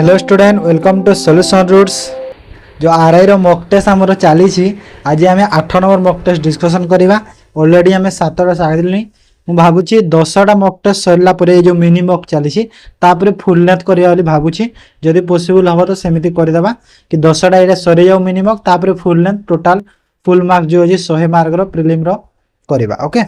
Hello student welcome to solution roots. जो आरआई रो मॉक टेस्ट आमर चली आज आम 8 नंबर मॉक टेस्ट डिस्कसन करवा। ऑलरेडी आम 7टा सारी मु भावुची 10टा मॉक टेस्ट सरला परे जो मिनी मॉक चली फुल लेंथ करवा भावुची। जदि पॉसिबल हम तो सेमती करदेबा कि 10टा ये सरी जाऊ मिनी मॉक तापर full length total full mark जो अच्छे 100 मार्क रो प्रिलिम रो करवा। ओके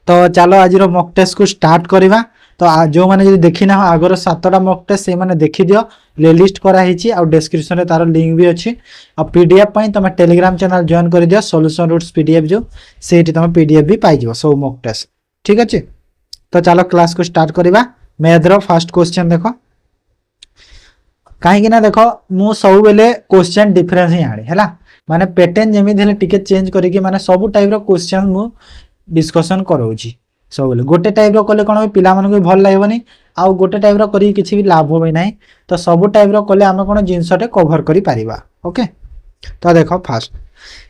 तो चलो आज मॉक टेस्ट को स्टार्ट करवा। तो जो मैंने जो देखी ना आगर 7टा मॉक टेस्ट से मैंने देखी दियो प्लेलिस्ट कराई आ डिस्क्रिप्शन रे तार लिंक भी अच्छी। आ पीडीएफ पई तुम टेलीग्राम चैनल जॉइन कर दियो सॉल्यूशन रूट्स पीडीएफ जो सेठी तुम पीडीएफ भी पाई जिवो सब मॉक टेस्ट। ठीक अच्छे तो चलो क्लास को स्टार्ट करवा। मैथ रो फर्स्ट क्वेश्चन देखो कहीं ना देखो मु सब बेले क्वेश्चन डिफरेंस ही आनी है माने पैटर्न जमी टिके चेंज करके माने सब टाइप रो क्वेश्चन मु डिस्कशन कराऊची। सब बेले गोटे टाइप रो कले कोन पिला मन को भल लागबनी आउ गोटे टाइप रो करी किछि भी लाभ होबे नाही। तो सब टाइप रो कले हम कोन जिंसटे कवर करी परिबा। ओके तो देखो first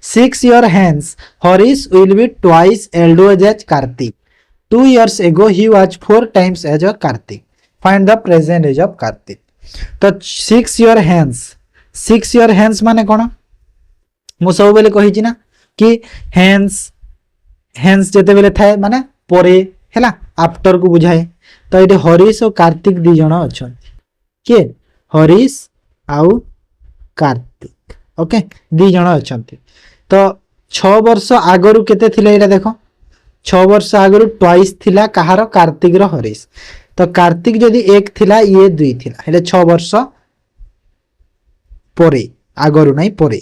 6 your hands Harish will be twice elder as Karthik. 2 years ago he was 4 times as a Karthik. Find the present age of Karthik. तो 6 your hands माने कोन मु सब बेले कहि छि ना कि hands जते बेले थाए माने परे हैला आफ्टर को बुझाए। तो ये हरीश और कार्तिक दी जण अच्छा किए हरीश आउ कार्तिक। ओके दी जण अच्छा तो 6 वर्ष आगरु केते थिले एटा देखो 6 वर्ष आगरु ट्वाइस थिला कहार कार्तिक रो हरीश। तो कार्तिक जदि 1 थिला ये 2 थिला हेले 6 वर्ष परे आगरु नहीं परे।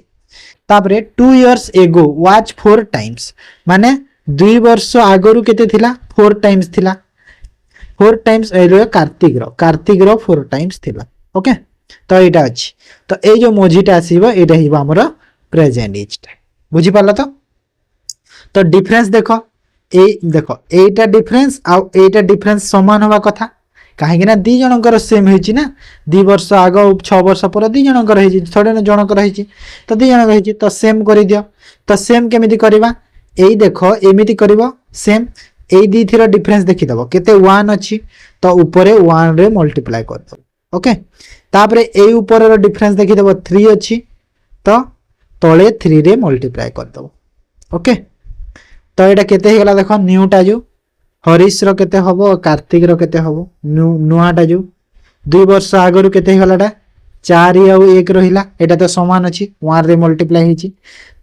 तापरे 2 years ago watch 4 times माने 2 वर्ष आगरु केते थिला 4 टाइम्स थिला 4 टाइम्स एलो कार्तिक रो 4 टाइम्स थिला। ओके तो एटा अछि तो ए जो मोजीटा आसीबो एटा हिबो हमर प्रेजेंट एज टा बुझी पाला। तो डिफरेंस देखो एटा डिफरेंस आ एटा डिफरेंस समान होबा कथा काहे ना दी जनकर सेम हेची ना 2 वर्ष आगो 6 वर्ष पर दी जनकर हेची थोड़े न जनकर हेची तो दी जनकर हेची तो सेम करि दियो। तो सेम केमिति करबा एई देखो एमिति करिवो सेम एई दी थीर डिफरेंस देखि दबो केते 1 अछि तो ऊपरे 1 रे मल्टीप्लाई कर दो। ओके तापरे एई ऊपर रो डिफरेंस देखि दबो 3 अछि तो तळे 3 रे मल्टीप्लाई कर दो। ओके तो एटा केते हे गला देखो न्यूटा जो हरीश रो केते हबो कार्तिक रो केते हबो नुआटा जो 2 वर्ष आगरु केते हे गलाटा 4 आउ 1 रहिला एटा तो समान अछि 1 रे मल्टीप्लाई हिची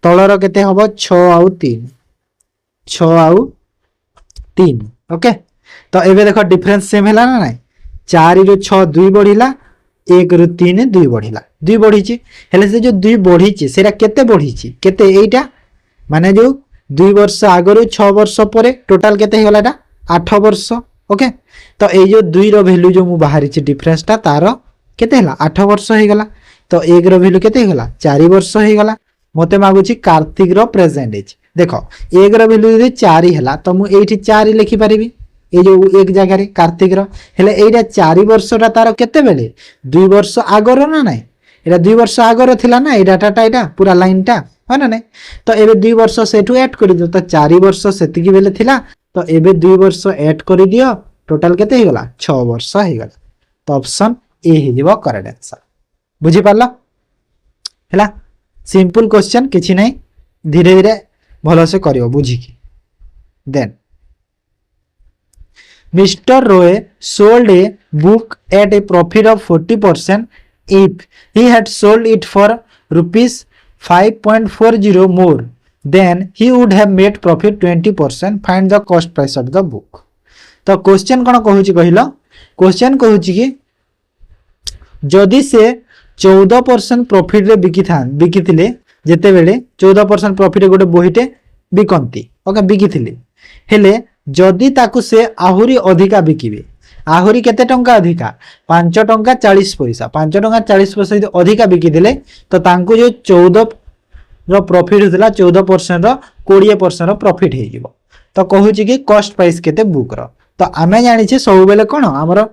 तळर केते हबो 6 आउ 3 6 आउ 3। ओके तो एबे देखो डिफरेंस सेम हैला ना नाही 4 रु 6 2 बढ़िला 1 रु 3 2 बढ़िला 2 बढ़ीची हेले से जो 2 बढ़ीची सेरा केते बढ़ीची केते एटा माने जो 2 वर्ष आगरु 6 वर्ष परे टोटल केते हेलाटा 8 वर्ष। ओके तो ए जो 2 रो वैल्यू जो मु बाहरीची डिफरेंस ता तारो केते हैला 8 वर्ष हे गला। तो 1 रो वैल्यू केते हेला 4 वर्ष हे गला। मते मागुची कार्तिक रो प्रेजेंट एज देखो 1 रो वैल्यू यदि 4 हैला तो मु एठी 4 लिखि परिबी ए जो एक जगह रे कार्तिक रो हेले एटा 4 वर्षटा तारो केते बेले 2 वर्ष आगर ना नाही एटा 2 वर्ष आगर थिला ना ए डाटाटा एटा पूरा लाइनटा है ना नहीं। तो एबे 2 वर्ष सेठू ऐड करि दियो तो 4 वर्ष सेतिकी बेले थिला तो एबे 2 वर्ष ऐड करि दियो टोटल केते हे गला 6 वर्ष हे गला। तो ऑप्शन ए हे जिवो करेक्ट आंसर बुझी पारला हैला सिंपल क्वेश्चन किछि नहीं धीरे धीरे भलो से करियो बुझी की। Then Mr. Roy sold a book at a profit of 40% if he had sold it for rupees 5.40 more then he would have made profit 20%. Find the cost price of the book. तो question कोन कहूची कहिलो question कहूची कि जदि से 14% profit रे बिकिथिले जेते बेले 14% profit रे गोटे बोहीटे बिकंती okay बिकिथिले हेले जदि ताकू से आहुरी अधिका बिकिबे आहुरी केते टंका अधिका 5 टंका 40 पैसा 5 टंका 40 पैसा यदि अधिका बिकी देले तो तांको जो 14 रो प्रॉफिट होतला 14% रो 20% रो प्रॉफिट हे जिवो। तो कहूची कि कॉस्ट प्राइस केते बुक रो तो आमे जानि छे सब बेले कोन हमरो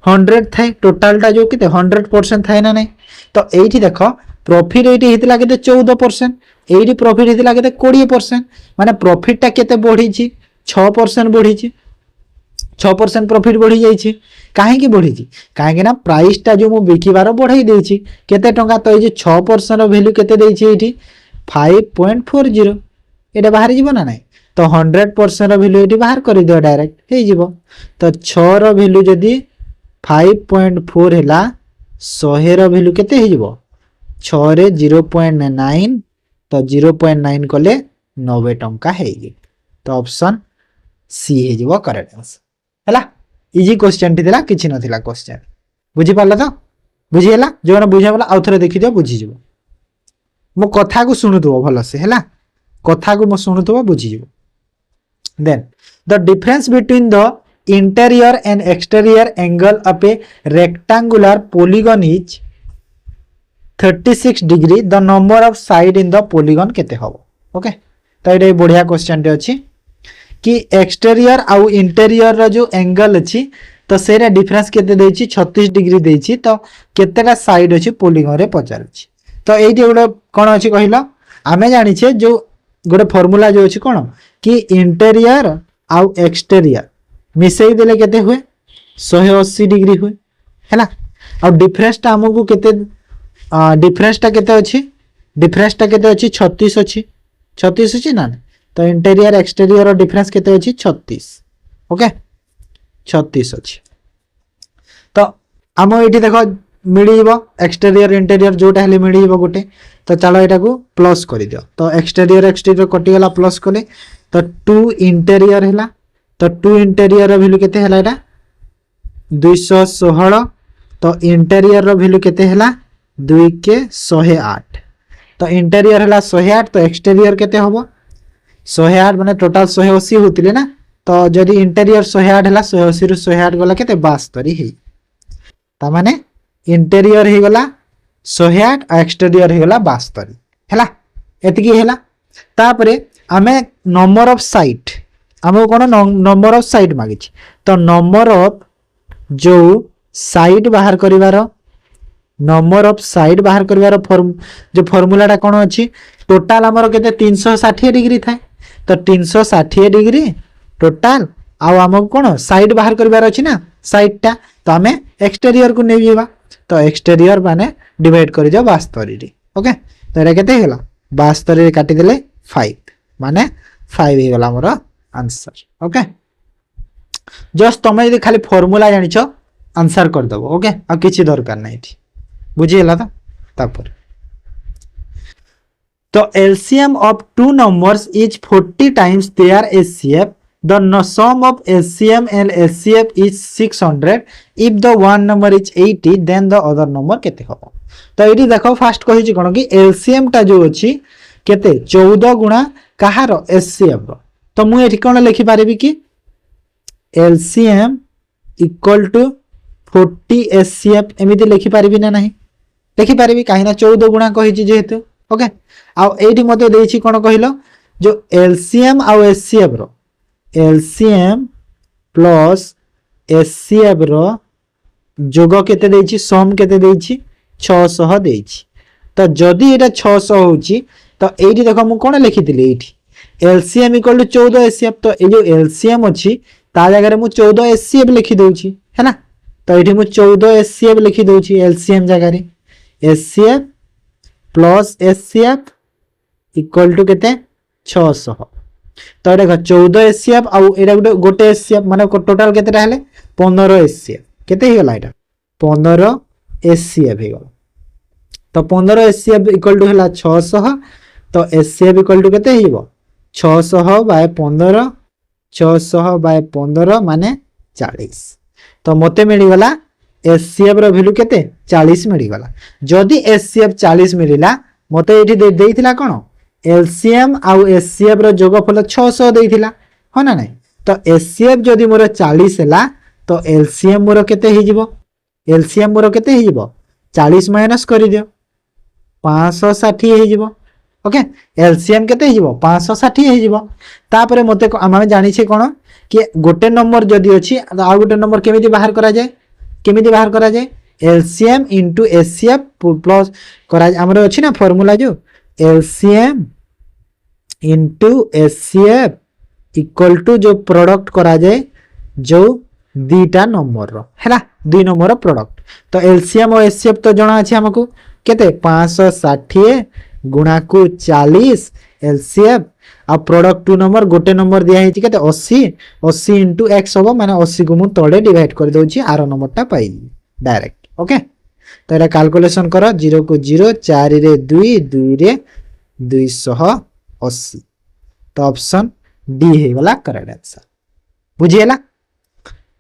100 थाए टोटल टा जो केते 100% थाए ना नहीं। तो एठी देखो प्रॉफिट एठी हितला केते 14% एठी प्रॉफिट हितला केते 20% माने प्रॉफिट टा केते बढ़ी छी 6% बढ़ी छी 6% प्रॉफिट बढ़ी जाइए कहीं बढ़ी कहीं प्राइसटा जो मुझे बिकबार बढ़ाई देती केते टंका तो ये 6% वैल्यू केते देती ये 5.40 ये बाहर जीव ना ना तो 100% वैल्यू ये बाहर कर दियो डायरेक्ट हो तो 6 वैल्यू जदि 5.4 है 100 वैल्यू केते हो 6 रे 0.9 तो 0.9 कले 90 टंका है तो ऑप्शन सी हो करेक्ट आंसर है इजी क्वेश्चन टी किसी नथिला क्वेश्चन बुझी पारला तो बुझीगला जो मैंने बुझाला आउ थे देखी दियो बुझीज मो कथा को शुणुव भलसे है कथा को मो शुणुव बुझीज then the difference between the interior and exterior angle of a rectangular polygon is 36 degree the number of side in the polygon केते हबो ओके तो ये बढ़िया क्वेश्चन टे अछि कि एक्सटेरियर आउ इंटेरियर रो जो एंगल अछि तो सेरा डिफरेंस केते देछि 36 डिग्री देछि तो केतेटा साइड अछि पॉलीगन रे पचारछि तो एइटे गोटे कोन अछि कहिलो आमे जानि छे जो गोटे फार्मूला जो अछि कोन कि इंटेरियर आउ एक्सटेरियर मिसई देले केते हुए 180 डिग्री हुए हैला आ डिफरेंस ता हमकु केते डिफरेंस ता केते अछि डिफरेंस ता केते अछि 36 अछि 36 अछि ना तो इंटेरियर एक्सटेरियर डिफरेंस केते अछि 36 ओके 36 अछि तो आम एठी देखो मिली जीवो एक्सटेरियर इंटेरियर जोटा हेले मिली जीवो गोटे तो चलो एटा को प्लस करि दियो तो एक्सटेरियर एक्सटेरियर कटि गला प्लस कले तो 2 इंटेरियर हैला तो 2 इंटेरियर रो वैल्यू केते हैला एटा 216 तो इंटेरियर रो वैल्यू केते हैला 2 के 108 तो इंटेरियर हैला 108 तो एक्सटेरियर केते होबो 108 माने टोटल 180 होतिले ना तो जदि इंटेरियर 108 हैला 180 रु 108 गला केते 72 हे ता माने इंटेरियर हे गला 108 आ एक्सटेरियर हे गला 72 हैला एतकी हैला तापरे आमे नंबर ऑफ साइड आमे कोन नंबर ऑफ साइड मागी तो नंबर ऑफ जो साइड बाहर करिवार नंबर ऑफ साइड बाहर करिवार जो फार्मूलाटा कोन अछि टोटल हमर केते 360 डिग्री थाए तो 360 डिग्री टोटल आउ हमको कोन साइड बाहर करिवार अछि ना साइडटा तो आमे एक्सटेरियर को नै जेबा तो एक्सटेरियर माने डिवाइड करि जा 72 रे ओके तो एटा केते हेला 72 रे काटि देले 5 माने 5 हे गला हमर आंसर ओके जस्ट तमे यदि खाली फार्मूला जानिछो आंसर कर दबो ओके आ किछि दरकार नै थी बुझी हला तापर तो LCM of two numbers is 40 times their HCF the sum of LCM and HCF is 600 if the one number is 80 then the other number केते हो तो एटी देखो फास्ट कहि छि कोन कि LCM टा जो अछि केते 14 गुणा कहार HCF रो तो मु एठी कोन लिखि पारिबी कि LCM इक्वल टू 40 HCF एमिति लिखि पारिबी ना नहीं लिखि पारिबी काहे ना 14 गुणा कहि छि जेहेतु ओके आ एठी मते देछि कोन कहिलो जो LCM आ HCF रो LCM प्लस HCF रो जोग केते देछि सम केते देछि 600 देछि तो जदी एटा 600 होछि तो एठी देखो मु कोन लिखितिले एठी LCM इक्वल टू 14 HCF तो ए जो LCM अछि ता जगह रे मु 14 HCF लिखि दोछि है ना तो एठी मु 14 HCF लिखि दोछि LCM जगह रे HCF plus HCF equal to केते 600 तो देखो 14 HCF आ एटा गोटे HCF माने टोटल केते रहले 15 HCF केते हे गला एटा 15 HCF हे गला तो 15 HCF इक्वल टू हला 600 तो HCF इक्वल टू केते हेबो 600 बाय 15 600 बाय 15 माने 40 तो मते मिली गला HCF रो वैल्यू केते 40 मिली गला जदी HCF 40 मिलिला मते एठी देइथिला कोन LCM आउ HCF रो जोगफल 600 देइथिला हो ना नहीं तो HCF जदी मोर 40 हैला तो LCM मोर केते हे जिवो LCM मोर केते हे जिवो 40 माइनस करि दियो 560 हे जिवो ओके LCM केते हे जिवो 560 हे जिवो तापरे मते हम जानि छे कोन कि गोटे नंबर जदी अछि आ गोटे नंबर केमिति बाहर करा जाय LCM into HCF प्लस करा हमर अछि ना फार्मूला जो LCM into HCF equal to जो प्रोडक्ट करा जाए जो दीटा नंबर रो हैला दुई नंबर प्रोडक्ट तो एलसीएम और एचसीएफ तो जणा अछि हमकु केते 560 गुणा को 40 एलसीएफ आ प्रोडक्ट 2 नंबर गोटे नंबर दिया हेछि केते 80 80 * x होबो माने 80 को मु तळे डिवाइड कर दोछि आरो नंबर टा पाई डायरेक्ट ओके तो एटा कैलकुलेशन करो 0 को 0 4 रे 2 2 रे 280 तो ऑप्शन डी हे वाला करेक्ट आंसर बुझिएला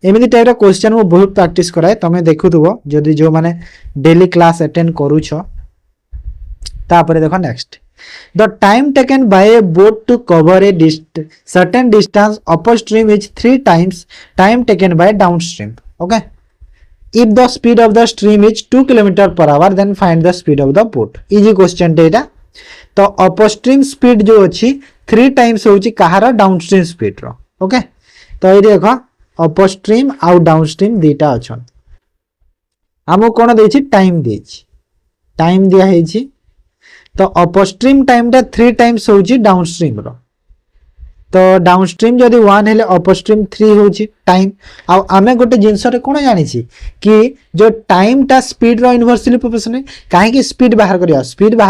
एमिति टाइप रो क्वेश्चन वो बहुत प्रैक्टिस कराए तमे देखुथबो जदी जो माने डेली क्लास अटेंड करू छ तापरे देखो next the time taken by a boat to cover a certain distance upstream is 3 times time taken by downstream okay if the speed of the stream is 2 km per hour then find the speed of the boat easy question data तो upstream speed जो अच्छी 3 times होची कहार downstream speed रो okay तो ये देखो upstream आउ downstream दीटा अछन हमो कोन देछि टाइम देछि टाइम दिया हेछि तो अपस्ट्रीम टाइम टा 3 टाइम्स होची डाउनस्ट्रीम रो तो डाउनस्ट्रीम जदी 1 हेले अपस्ट्रीम 3 होची टाइम आ आमे गोटे जिंस रे कोन जानि छी कि जो टाइम टा स्पीड रो इनवर्सली प्रोपोर्शनल काहे कि स्पीड बाहर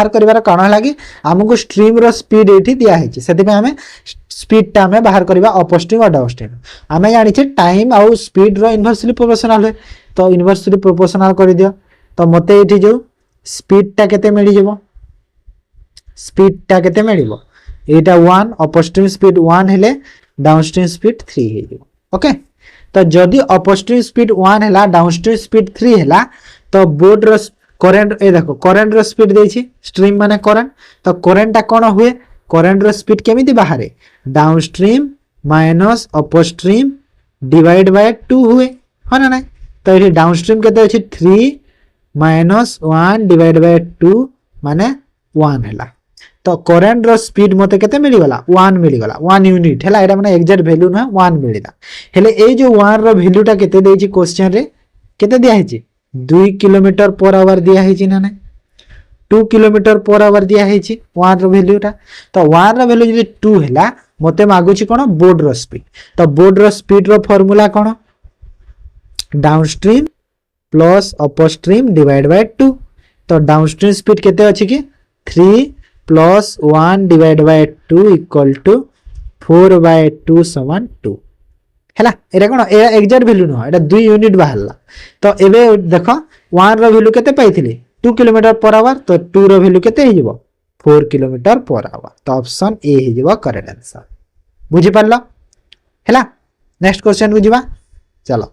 करिवार कारण लागी हमको स्ट्रीम रो स्पीड एठी दिया हेछि सेति पे हमें स्पीड टा हमें बाहर करबा अपस्ट्रीम और डाउनस्ट्रीम आमे जानि छी टाइम आ स्पीड रो इनवर्सली प्रोपोर्शनल है तो इनवर्सली प्रोपोर्शनल कर दियो तो मते एठी जो स्पीड टा केते मिलि जेबो स्पीड टा केते मिलिबो एटा 1 अपस्ट्रीम स्पीड 1 हेले डाउनस्ट्रीम स्पीड 3 हे जेबो ओके तो जदी अपस्ट्रीम स्पीड 1 हेला डाउनस्ट्रीम स्पीड 3 हेला तो बोट रो करंट ए देखो करंट रो स्पीड देछि स्ट्रीम माने करंट तो करंट टा कोन हुए करंट रो स्पीड केमिति बाहरे downstream minus upstream divide by 2 हुए हो ना तो ये डाउनस्ट्रीम केते अछि 3 माइनस 1 डिवाइड बाय 2 माने 1 हेला तो करंट रो स्पीड मते केते मिली गला 1 मिली गला 1 यूनिट हेला एटा माने एग्जैक्ट वैल्यू ना 1 मिलिला हेले ए जो 1 रो वैल्यू टा केते देछि क्वेश्चन रे केते दिया हेछि 2 किलोमीटर पर आवर दिया हेछि ना 2 किलोमीटर पर आवर दिया हेछि 1 रो वैल्यू टा तो 1 रो वैल्यू जदि 2 हेला मते मागुछि कोन बोर्ड रो स्पीड तो बोर्ड रो स्पीड रो फार्मूला कोन downstream plus upstream divide by 2 तो डाउनस्ट्रीम स्पीड केते अछि कि 3 plus 1 divide by 2 equal to 4 by 2 समान 2 हैला एरा कोन ए एग्जैक्ट वैल्यू न एटा 2 यूनिट बाहरला तो एबे देखो 1 रो वैल्यू केते पाइथिले 2 किलोमीटर पर आवर तो 2 रो वैल्यू केते हे जेबो 4 किलोमीटर पर आवर तो ऑप्शन ए हे जेबो करेक्ट आंसर बुझि परलो हैला नेक्स्ट क्वेश्चन बुझिबा चलो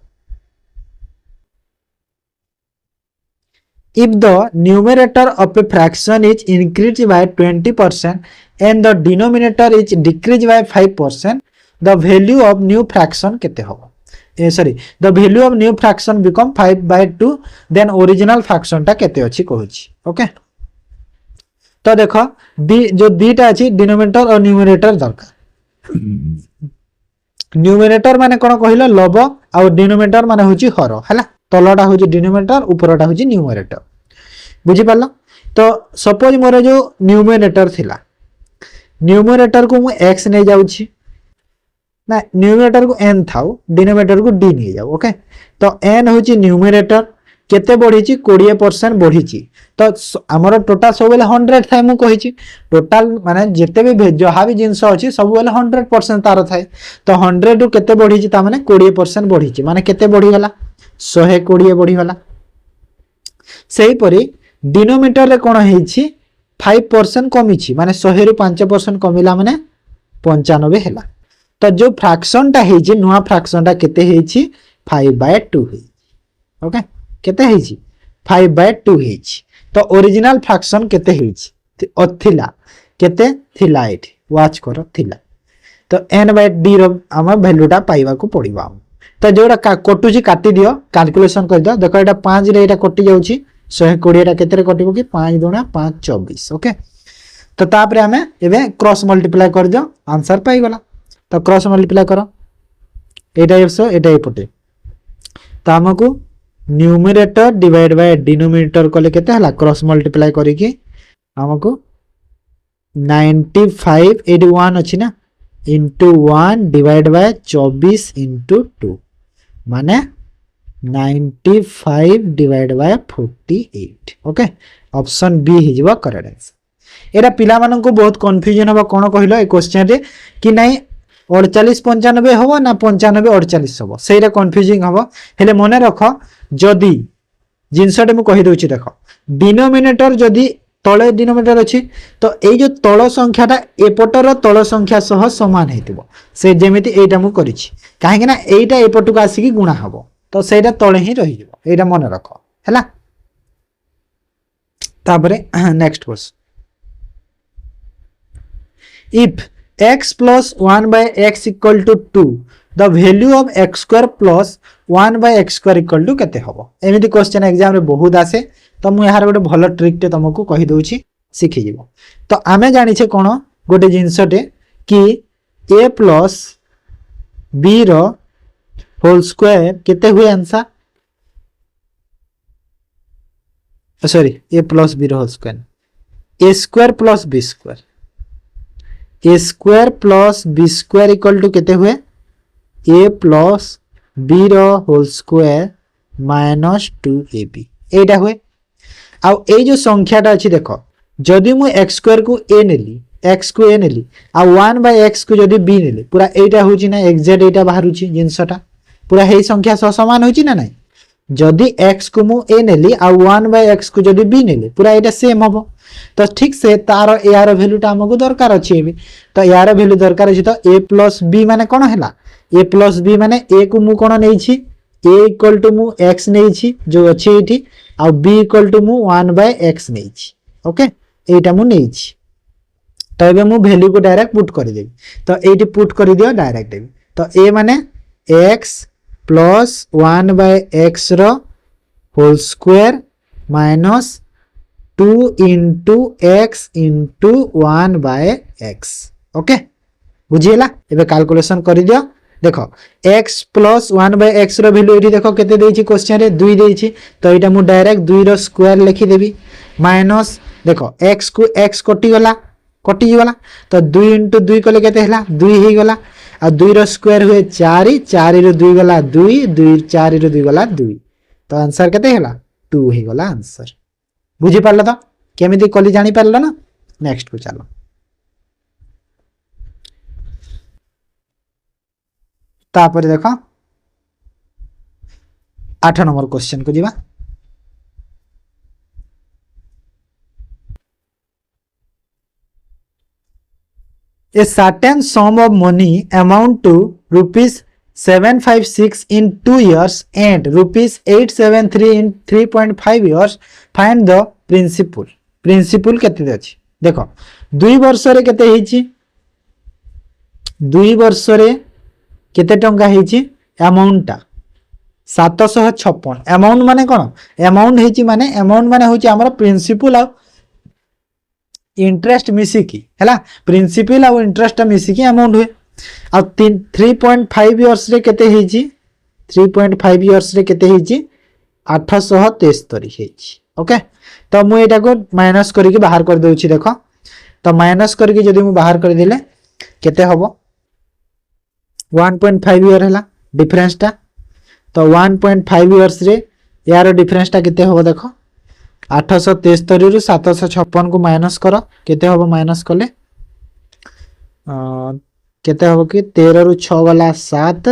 if the numerator of a fraction is increased by 20% and the denominator is decreased by 5% the value of new fraction kete hobo the value of new fraction become 5 by 2 then original fraction ta kete achi kohuchi okay तो देखो जो दीटा अछि denominator और numerator दरकार numerator माने कोन कहिलो love और denominator माने होची हर हैला तलटा होची डिनोमिनेटर ऊपरटा होची न्यूमरेटर बुझी पारलो तो सपोज मोर जो न्यूमरेटर थिला न्यूमरेटर को मु x नै जाउची ना न्यूमरेटर को n थाउ डिनोमिनेटर को d नै जाउ ओके तो n होची न्यूमरेटर केते बढ़ीची 20% बढ़ीची तो हमर टोटल सब बेले 100 थाय मु कहिची टोटल माने जेते भी जहा भी जिंस अछि सब बेले 100% तार थाय तो 100 टू केते बढ़ीची ता माने 20% बढ़ीची माने केते बढ़ी गला 120 बढ़ी गला सेही परी डिनोमिनेटर रे कोन हेछि 5% कमिछि माने 100 रु 5% कमिला माने 95 हेला तो जो फ्रैक्शन ता हेछि नुवा फ्रैक्शन ता केते हेछि 5/2 हेछि ओके केते हेछि 5/2 हेछि तो ओरिजिनल फ्रैक्शन केते हेछि अथिला केते थिला एठी वाच करो थिला तो n/d रो हम वैल्यू ता पाइबा को पड़िबा तो जोडा कटुची काटी दियो कैलकुलेशन कर दियो देखो एटा 5 रे एटा कटि जाउची 120 टा केते रे कटिबो कि 5 दूना 5 24 ओके तो तापरे हमें एबे क्रॉस मल्टीप्लाई कर दियो आंसर पाई गला तो क्रॉस मल्टीप्लाई करो एटा 100 एटा एपटे तो हमकु न्यूमरेटर डिवाइड बाय डिनोमिनेटर कोले केते हला क्रॉस मल्टीप्लाई करी कि हमकु 9581 अछि ना into 1 डिवाइड बाय 24 into 2 माने 95 divide by 48 okay option B हिजबा करेक्ट आंसर एरा पिला मानन को बहुत कंफ्यूजन होबा कोन कहिलो ए क्वेश्चन रे कि नहीं 48 95 होबो ना 95 48 होबो सेरा कंफ्यूजिंग होबो हेले मने रखो जदी जिनसटे मु कहि दोछि देखो डिनोमिनेटर जदी तळे डिनोमिनेटर अछि तो ए जो तळ संख्याटा एपटर तळ संख्या सह समान हेतिबो से जेमिति एटा मु करिछि काहे ना एटा एपटु आसी कि गुणा हबो तो सेटा तळे ही रहि जबो एटा मन रखो हैला तापरे next question if x plus 1 by x equal to 2 the value of x square plus 1 by x square equal to केते हबो एमिति क्वेश्चन एग्जाम रे बहुत आसे तो मु यार गोटे भलो ट्रिक टे तुमको कहि दोछि सिखि जिवो तो आमे जानि छे कोन गोटे जिंसटे कि a plus b रो होल स्क्वायर केते हुए answer sorry a plus b रो whole square a square plus b square a square plus b square equal to केते हुए a plus b रो होल स्क्वायर माइनस 2ab एटा हुए आउ ए जो संख्याटा अछि देखो जदि मु x स्क्वायर को a नेली x को a नेली आ 1 by x को जदि b नेली पूरा एटा होची ना एग्जैक्ट एटा बाहरुची जिंसटा पूरा हे संख्या सह समान होची ना नै जदि x को मु a नेली आ 1 by x को जदि b नेली पूरा एटा सेम हबो तो ठीक से तार यार वैल्यूटा हमको दरकार अछि एबे तो यार वैल्यू दरकार अछि तो a plus b माने कोन हैला a plus b माने a को मु कोन नै छी a इक्वल टू मु x नै छी जो अछि एठी आ b इक्वल टू मु 1 by x नै छी ओके एटा मु नै छी तो एबे मु वैल्यू को डायरेक्ट पुट कर देबी तो एठी पुट कर दियो डायरेक्ट देबी तो a माने x plus 1 by x रो whole square minus 2 into x into 1 by x okay बुझिएला एबे कैलकुलेशन करि दियो देखो x plus 1 by x रो वैल्यू एठी देखो केते देछि क्वेश्चन रे 2 देछि तो एटा मु डायरेक्ट 2 रो स्क्वायर लिखि देबी माइनस देखो x को x कटि गला तो 2 into 2 कले केते हला 2 हे गला आ 2 रो स्क्वायर हुए 4 4 रो 2 गला 2 2 4 रो 2 गला 2 तो आंसर केते हला 2 हे गला आंसर बुझी पारला तो केमिति कली जानि पारला ना नेक्स्ट को चलो तापर देखो 8 नंबर क्वेश्चन को जीवा a certain sum of money amount to rupees 756 in 2 years and rupees 873 in 3.5 years find the principal केते अछि देखो 2 वर्ष रे केते हिची 2 वर्ष रे केते टंका हिची अमाउंट ता 756 अमाउंट माने कोन अमाउंट हिची माने अमाउंट माने होची हमर प्रिंसिपल आ इंटरेस्ट मिसी की हैला प्रिंसिपल आ इंटरेस्ट मिसी की अमाउंट हुए आ 3.5 इयर्स रे केते हिची 3.5 इयर्स रे केते हिची 873 हिची ओके तो मु एटा को माइनस करके बाहर कर दोछि देखो तो माइनस करके जदी मु बाहर कर दिले केते हबो 1.5 इयर हैला डिफरेंस ता तो 1.5 इयर्स रे यार डिफरेंस ता केते हबो देखो 873 रु 756 को माइनस करो केते हबो माइनस करले केते हबो कि 13 रु 6 वाला 7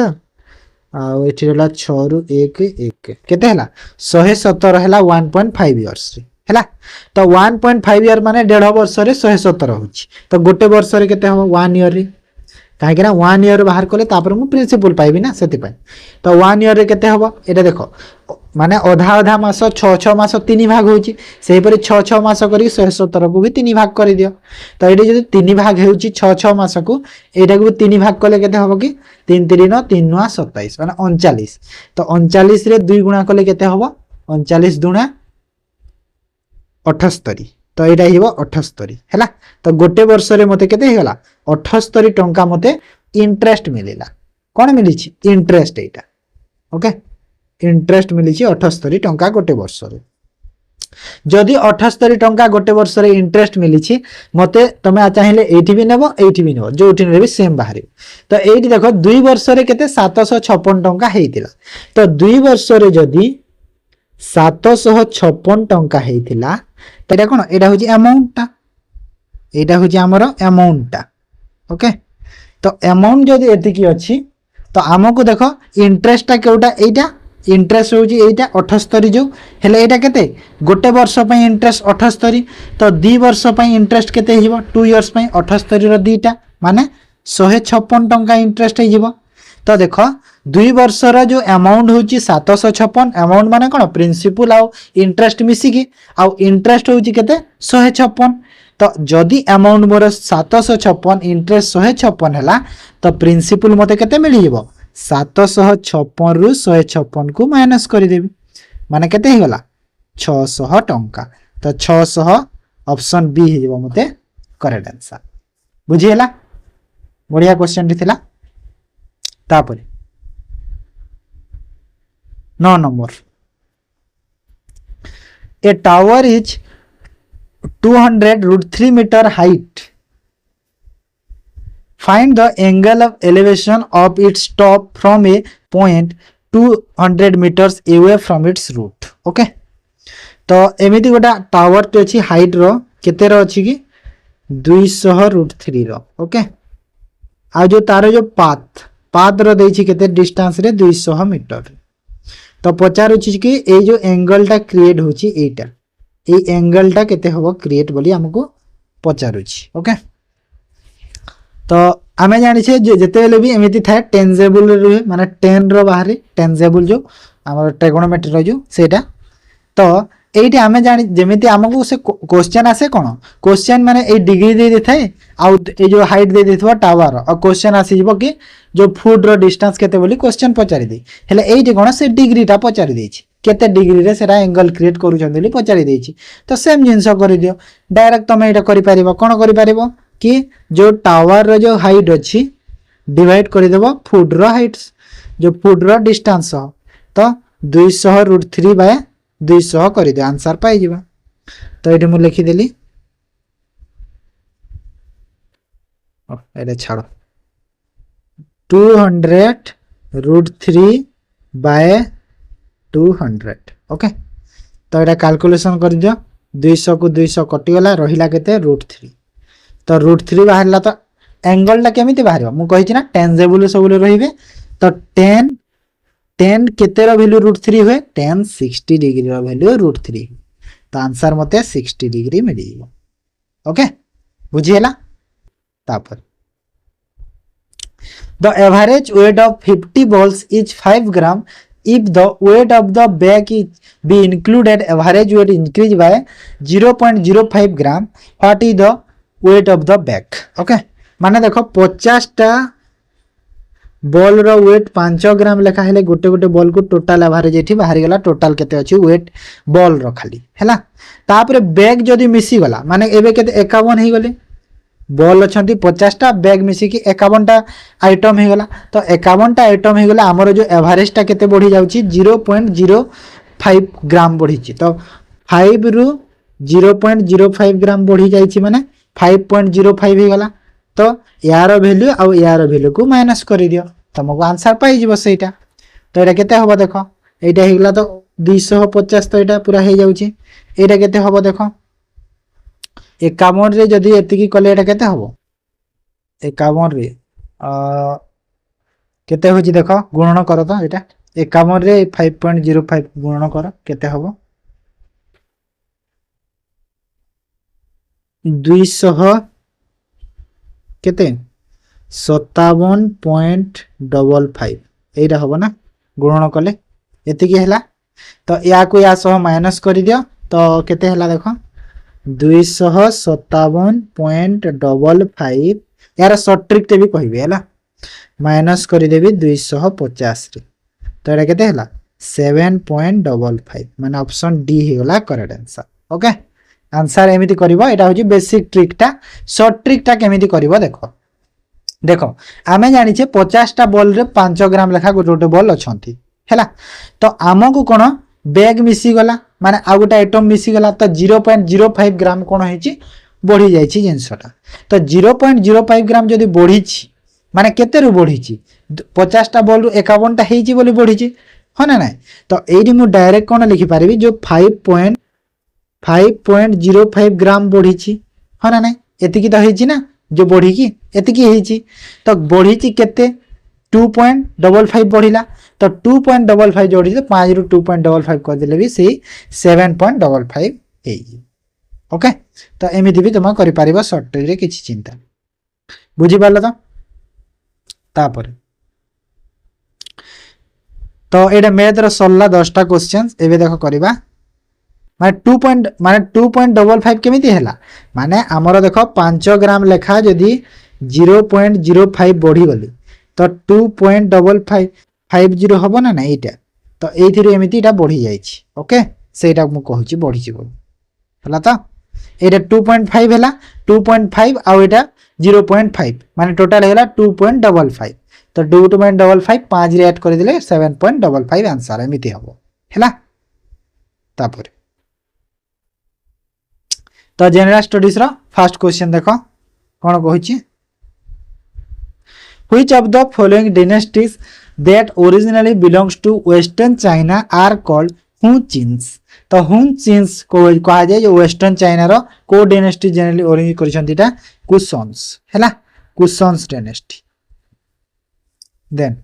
आ एठी रहला 6 रु 1 1 केते हला 117 हला 1.5 इयर्स रे हला तो 1.5 इयर माने 1.5 वर्ष रे 117 होची तो गोटे वर्ष रे केते हबो 1 इयर रे काहे कि ना 1 इयर बाहर करले तापर मु प्रिंसिपल पाइबी ना सेति पाई तो 1 इयर रे केते हबो एटा देखो माने आधा मास 6 मास 3 भाग होची सेहि परि 6 मास करी 117 को भी 3 भाग करि दियो तो एडी जदी 3 भाग हेउची 6 मास को एटा को 3 भाग कले केते हबो कि 3 3 9 3 9 27 माने 39 तो 39 रे 2 गुणा कले केते हबो 39 दुणा 78 तो एटा हिबो 78 हैला तो गोटे वर्ष रे मते केते हेला 78 टंका मते इंटरेस्ट मिलिला कोन मिलिछि इंटरेस्ट एटा ओके इंटरेस्ट मिली 78 टंका गोटे वर्ष रे जदि 78 टंका गोटे वर्ष रे इंटरेस्ट मिली मते तमे चाहिए एठी भी नेबो एठी भी नेबो जोठी नेबे सेम बाहर तो एठी देखो 2 वर्ष रे केते 756 टंका हेतिला तो 2 वर्ष रे जदि 756 टंका हेतिला तो एटा कोन एटा होची अमाउंट टा ओके तो अमाउंट जदि एतिकी अछि तो आमको देखो इंटरेस्ट टा केउटा एटा इंटरेस्ट होची एटा 78 जो हेले एटा केते गोटे वर्ष पई इंटरेस्ट 78 तो 2 वर्ष पई इंटरेस्ट केते हिबो 2 इयर्स पई 78 रो दीटा माने 156 टंका इंटरेस्ट हिबो तो देखो 2 वर्ष रो जो अमाउंट होची 756 अमाउंट माने कोन प्रिंसिपल आउ इंटरेस्ट मिसी की आउ इंटरेस्ट होची केते 156 तो जदि अमाउंट मोर 756 इंटरेस्ट 156 हैला तो प्रिंसिपल मते केते मिली जिवो 756 रु 156 को माइनस कर देबी माने केते ही गला 600 टंका तो 600 ऑप्शन बी हे जिवो मते करेक्ट आंसर बुझी हैला बढ़िया क्वेश्चन दिथिला तापरे 9 number A tower is 200√3 meter height. Find the angle of elevation of its top from a point 200 meters away from its root. Okay. तो एमिति गोटा टावर टे अछि हाइट रो केते रो अछि कि 200√3 रो ओके आ जो तार जो पाथ रो देछि केते डिस्टेंस रे 200 मीटर तो पचार अछि कि ए जो एंगल टा क्रिएट होछि एटा ए एंगल टा केते होबो क्रिएट बोली हमको पचारुछि ओके तो आमे जानि छे जेते बेले भी एमिति थाए टेंजेबल रहे माने 10 रो बाहर टेंजेबल जो हमर ट्रिगोनोमेट्री रो जो सेटा तो एठी आमे जानि जेमिति हमको से क्वेश्चन आसे कोन क्वेश्चन माने ए डिग्री दे देथाय आ ए जो हाइट दे देथवा टावर और क्वेश्चन आसी जिवो कि जो फुट रो डिस्टेंस केते बोली क्वेश्चन पचारि दे हेले एठी कोन से डिग्री टा पचारि देछि केते डिग्री रे सेरा एंगल क्रिएट करू चंदली पचारि देछि तो सेम जिंस करि दियो डायरेक्ट तमे एटा करि परिबो कोन करि परिबो कि जो टावर रो जो हाइट अछि डिवाइड करि देबो फुट रो हाइट जो फुट रो डिस्टेंस तो 200√3 बाय 200 करि दे आंसर पाइ जिबा तो एठी मु लिखि देली एटा छाड़ो 200√3 बाय 200 ओके तो एटा कैलकुलेशन कर दियो 200 को 200 कटि गला रहिला केते √3 तो √3 बाहरला तो एंगल ला केमिति बाहरियो मु कहि छि ना टेंजेबल सबले रहिबे तो 10 केते रो वैल्यू √3 होय 10 60 डिग्री रो वैल्यू √3 तो आंसर मते 60 डिग्री मिली ओके बुझी हैला तापर the average weight of 50 balls is 5 gram if the weight of the bag is be included average weight increase by 0.05 gram what is the weight of the bag okay माने देखो 50 टा ball रो wait 5 ग्राम लेखा हेले गोटे गोटे ball को total average एठी बाहर गला टोटल केते अछि वेट बॉल रो खाली हैला तापरे बैग जदी मिसी गला माने एबे केते 51 हे गले बॉल अछंती 50 टा बैग मिसी की 51 टा आइटम हे गला तो 51 टा आइटम हे गला हमरो जो एवरेज टा केते बढ़ी जाउची 0.05 ग्राम बढ़ी छि तो 5 रु 0.05 ग्राम बढ़ी जाई छि माने 5.05 हे गला तो यार वैल्यू आ यार वैल्यू को माइनस कर दियो तुमको आंसर पाई जिवो सेटा तो एटा केते होबो देखो एटा हे गला तो 250 तो एटा पूरा हे जाउची एटा केते होबो देखो 51 रे जदी एतिकी कले एटा केते होबो 51 रे केते होची देखो गुणन करो तो एटा 51 रे 5.05 गुणन करो केते होबो 200 केते 57.55 एटा होबो ना गुणन कले एतिकी हैला तो या को या सह माइनस करि दियो तो केते हैला देखो 257.55 यार शॉर्ट ट्रिक ते भी कहबे हैला माइनस करि देबी 250 रे तो एटा केते हैला 7.55 माने ऑप्शन डी हे गला करेक्ट आंसर ओके आंसर एमिति करबो एटा होची बेसिक ट्रिक टा शॉर्ट ट्रिक टा केमिति करबो देखो देखो आमे जानि छे 50 टा बॉल रे 5 ग्राम लेखा गोटे गोटे बॉल अछंती हैला तो आमको कोन बैग मिसी गला माने आ गोटे आइटम मिसी गला तो 0.05 ग्राम कोन होईची बढ़ी जाइछि जिनसटा तो 0.05 ग्राम जदि बढ़ीछि माने केते रु बढ़ीछि 50 टा बॉल रु 51 टा हेइछि बोली बढ़ीछि हो ना नाही तो एडी मु डायरेक्ट कोन लिखि पारिबी जो 5.05 ग्राम बढ़ीछि हो ना नाही एतिकी तो हेइछि ना जो बढ़ी की एतिकी हेइछि तो बढ़ीछि केते 2.55 बढ़िला तो 2.55 जोड़ी तो 5 रु 2.55 कर देले भी से 7.55 हेइ ओके तो एमिति भी तुम करि पारिबो शॉर्ट ट्रिक रे किछि चिंता बुझी पारलो तो तापर तो एटा मैथ रो सल्ला 10 टा क्वेश्चंस एबे देखो करबा माने 2.55 केमिति हैला माने हमरो देखो 5 ग्राम लेखा जदी 0.05 बढ़ी गली तो 2.55 हबो ना एटा तो एथिरे एमिति एटा बढ़ी जाईछि ओके सेटा मु कहूची बढ़ी छी होला तो एटा 2.5 हैला 2.5 आ एटा 0.5 माने टोटल हैला 2.55 तो 2.55 5 रे ऐड कर दिले 7.55 आंसर एमिति हबो हैला तापर तो जनरल स्टडीज रो फर्स्ट क्वेश्चन देखो कोन कहूची Which of the following dynasties that originally belongs to Western China are called Hun-Chins? तो Hun-Chins को कहा जाए जो वेस्टर्न चाइना रो को डायनेस्टी जनरली ओरिजिन करछंती ता कुशन्स हैला Kushans dynasty then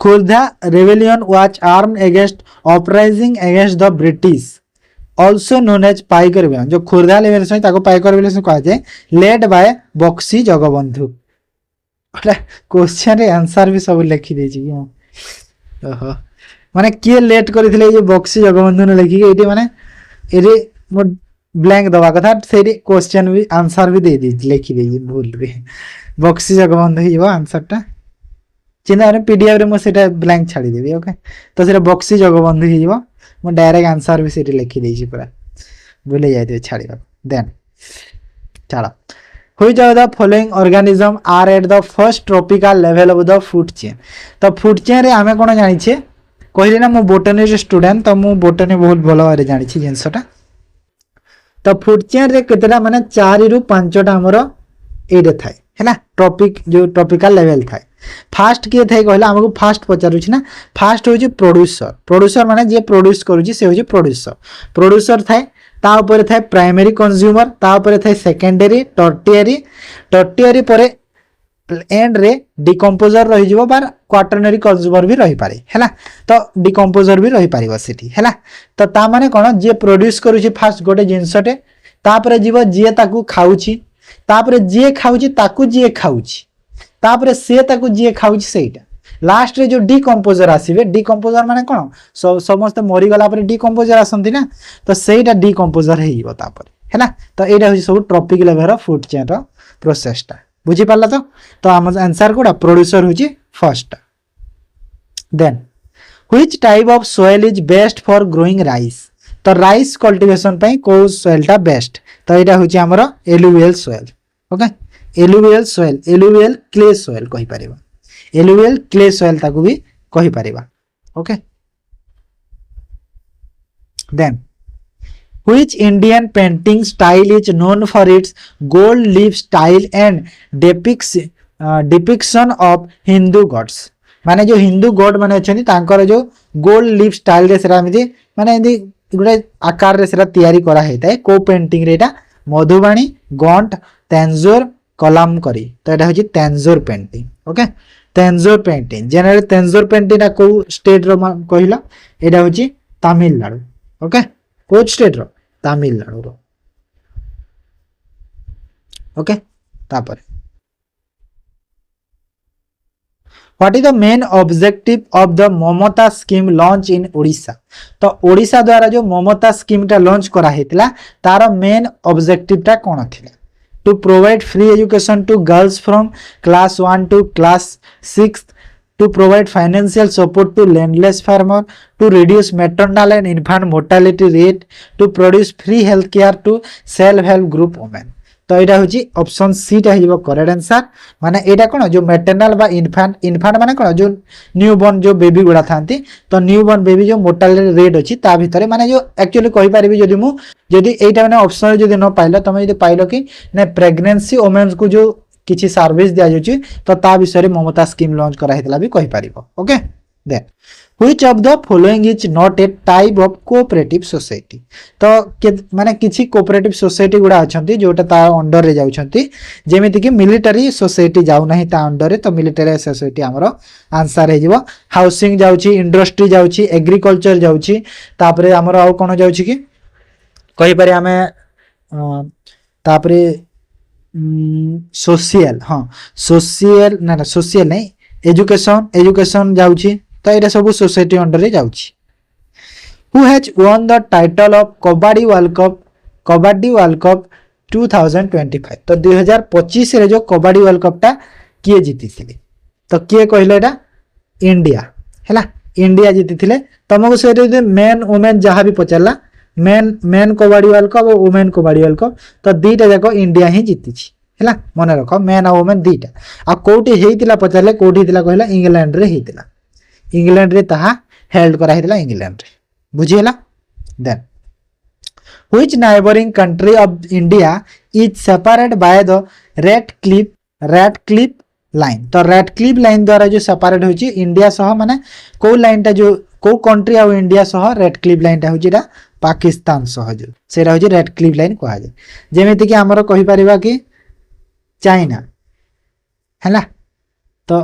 Khurda rebellion was armed against uprising against the British also known as पाइकर rebellion जो Khurda rebellion ताको पाइकर rebellion कहा जाए led by Bakshi Jagabandhu question रे आंसर भी सब लिखि दे छी ओहो माने के लेट करथिले ये बक्सी जगबंधु ने लिखि एटी माने एरे मो ब्लैंक दवा कथा सेरी क्वेश्चन भी आंसर भी दे दी लिखि दे भूल रे बक्सी जगबंधु हिबो आंसर टा चिन्ह रे पीडीएफ रे मो सेटा ब्लैंक छाडी देबी ओके तो सेटा बक्सी जगबंधु हिबो मो डायरेक्ट आंसर भी सेठी लिखि देछि पूरा भूले जाय दे छाड़ीबा देन चलो which of the following organism are at the first tropical level of the food chain तो फूड चेन रे हमें कोन जानि छे कहले ना मो बोटनी रे स्टूडेंट तो मो बोटनी बहुत भलो बारे जानि छी जिंसटा तो फूड चेन रे केतेटा माने 4 रु 5 टा हमरो एडे थाय हैला टॉपिक जो ट्रॉपिकल लेवल थाय फास्ट के थाय कहला हमको फास्ट पचारु छी ना फास्ट हो जे प्रोड्यूसर प्रोड्यूसर माने जे प्रोड्यूस करू छी से हो जे प्रोड्यूसर प्रोड्यूसर थाय ता ऊपर थाय प्राइमरी कंज्यूमर ता ऊपर थाय सेकेंडरी टर्टियरी परे एंड रे डिकंपोजर रहि जिवो बार क्वाटरनरी कंज्यूमर भी रहि पारे हैला तो डिकंपोजर भी रहि पारिबो सेठी हैला तो ता माने कोन जे प्रोड्यूस करू छी फास्ट गोटे जिंसटे ता परे जीवो जे ताकू खाउची ता परे जे खाउची ताकू जे खाउची तापरे से ताकू जे खाउची सेटा लास्ट रे जो डिकंपोजर आसीबे डिकंपोजर माने कोन समस्त मरि गला परे डिकंपोजर आसंती ना तो सेटा डिकंपोजर हेइबो तापरे हैला तो एटा होई सब ट्रॉपिक लेवल फूड चेन रो प्रोसेस टा बुझी पाला तो हम आंसर कोडा प्रोड्यूसर होची first then which type of soil is best for growing rice तो राइस कल्टीवेशन पई को सॉइल टा बेस्ट तो एटा होची हमरो alluvial soil okay alluvial soil alluvial clay soil कहि परिबा एलुवियल क्ले सॉइल ताकू भी कहि परिबा okay then which Indian painting style is known for its gold leaf style and depiction of Hindu gods माने जो हिंदू गॉड माने अछनी तांकर जो गोल्ड लीफ स्टाइल रे सेरा मिदि माने एदी गुडे आकार रे सेरा तयारी करा हेताय को पेंटिंग रे एटा मधुबाणी गंट तेंजोर कलामकरी तो एटा होची Tanjore painting okay Tanjore painting general Tanjore painting को स्टेट रो कहिला एटा होची तमिलनाडु ओके को स्टेट रो तमिलनाडु रो ओके तापर What is the main objective of the Mamata scheme launch in Odisha? तो ओडिशा द्वारा जो ममता स्कीम टा लॉन्च करा हेतला तार मेन ऑब्जेक्टिव टा कोन थिला to provide free education to girls from class 1 to class 6 to provide financial support to landless farmer, to reduce maternal and infant mortality rate, to produce free health care to self help group women. तो यहाँ हूँ option C टा हो correct answer. माने यहाँ कौन जो maternal बा इनफांट माने कौन जो न्यू बॉर्न जो बेबी गुड़ा था तो न्यू बॉर्न बेबी जो मोर्टालिटी रेट अच्छी ता भितर माने जो एक्चुअली कहि पारिबी जदि मु जदि एटा माने ऑप्शन जदि न पाइलो तमे जदि पाइलो कि ना प्रेगनेंसी वुमेन्स को जो किसी सर्विस दिया जाउची तो ता विषय ममता स्कीम लॉन्च करा हेतला भी कहि पारिबो। Okay then which of the following is not a type of cooperative society. तो माने किछि कोऑपरेटिव सोसाइटी गुडा अछंती जोटा ता अंडर रे जाउछंती जेमिति कि मिलिटरी सोसाइटी जाउ नाही ता अंडर रे तो मिलिटरी सोसाइटी हमरो आंसर हे जिवो। हाउसिंग जाउची इंडस्ट्री जाउची एग्रीकल्चर जाउची तापरे हमरो आ कोन जाउची कि कहि पारे हमें तापरे सोशल हाँ सोशल ना सोशल नहीं एजुकेशन जाउची तो ये सब सोसाइटी अंडर रे जाउची। Who has won the title of kabaddi world cup 2025 तो 2025 रे जो कबड्डी वर्ल्ड कप टा किए जीति थिले तो किए कहले एटा इंडिया हैला इंडिया जीति थिले। तुमको से मेन वुमेन जहाँ भी पचारला मेन कबड्डी वर्ल्ड कप और वुमेन कबड्डी वर्ल्ड कप तो दीटा जाक इंडिया ही जीति हैला मन रख मेन और वुमेन दीटा आ कोठी हेतिला पचारले कोठी हितिला कहला इंग्लैंड रे हेतिला इंग्लैंड रे ताहा हेल्ड करा हेतिला इंग्लैंड रे बुझियला। Then which neighbouring country of India is separate by the Radcliffe line तो रेड क्लिफ लाइन द्वारा जो सेपरेट होची इंडिया सह माने को लाइन टा जो को कंट्री आ इंडिया सह रेड क्लिफ लाइन टा होची पाकिस्तान सह जो सेरा होची रेड क्लिफ लाइन कहा जाय जेमिति कि हमरो कहि परिबा कि चाइना हैला तो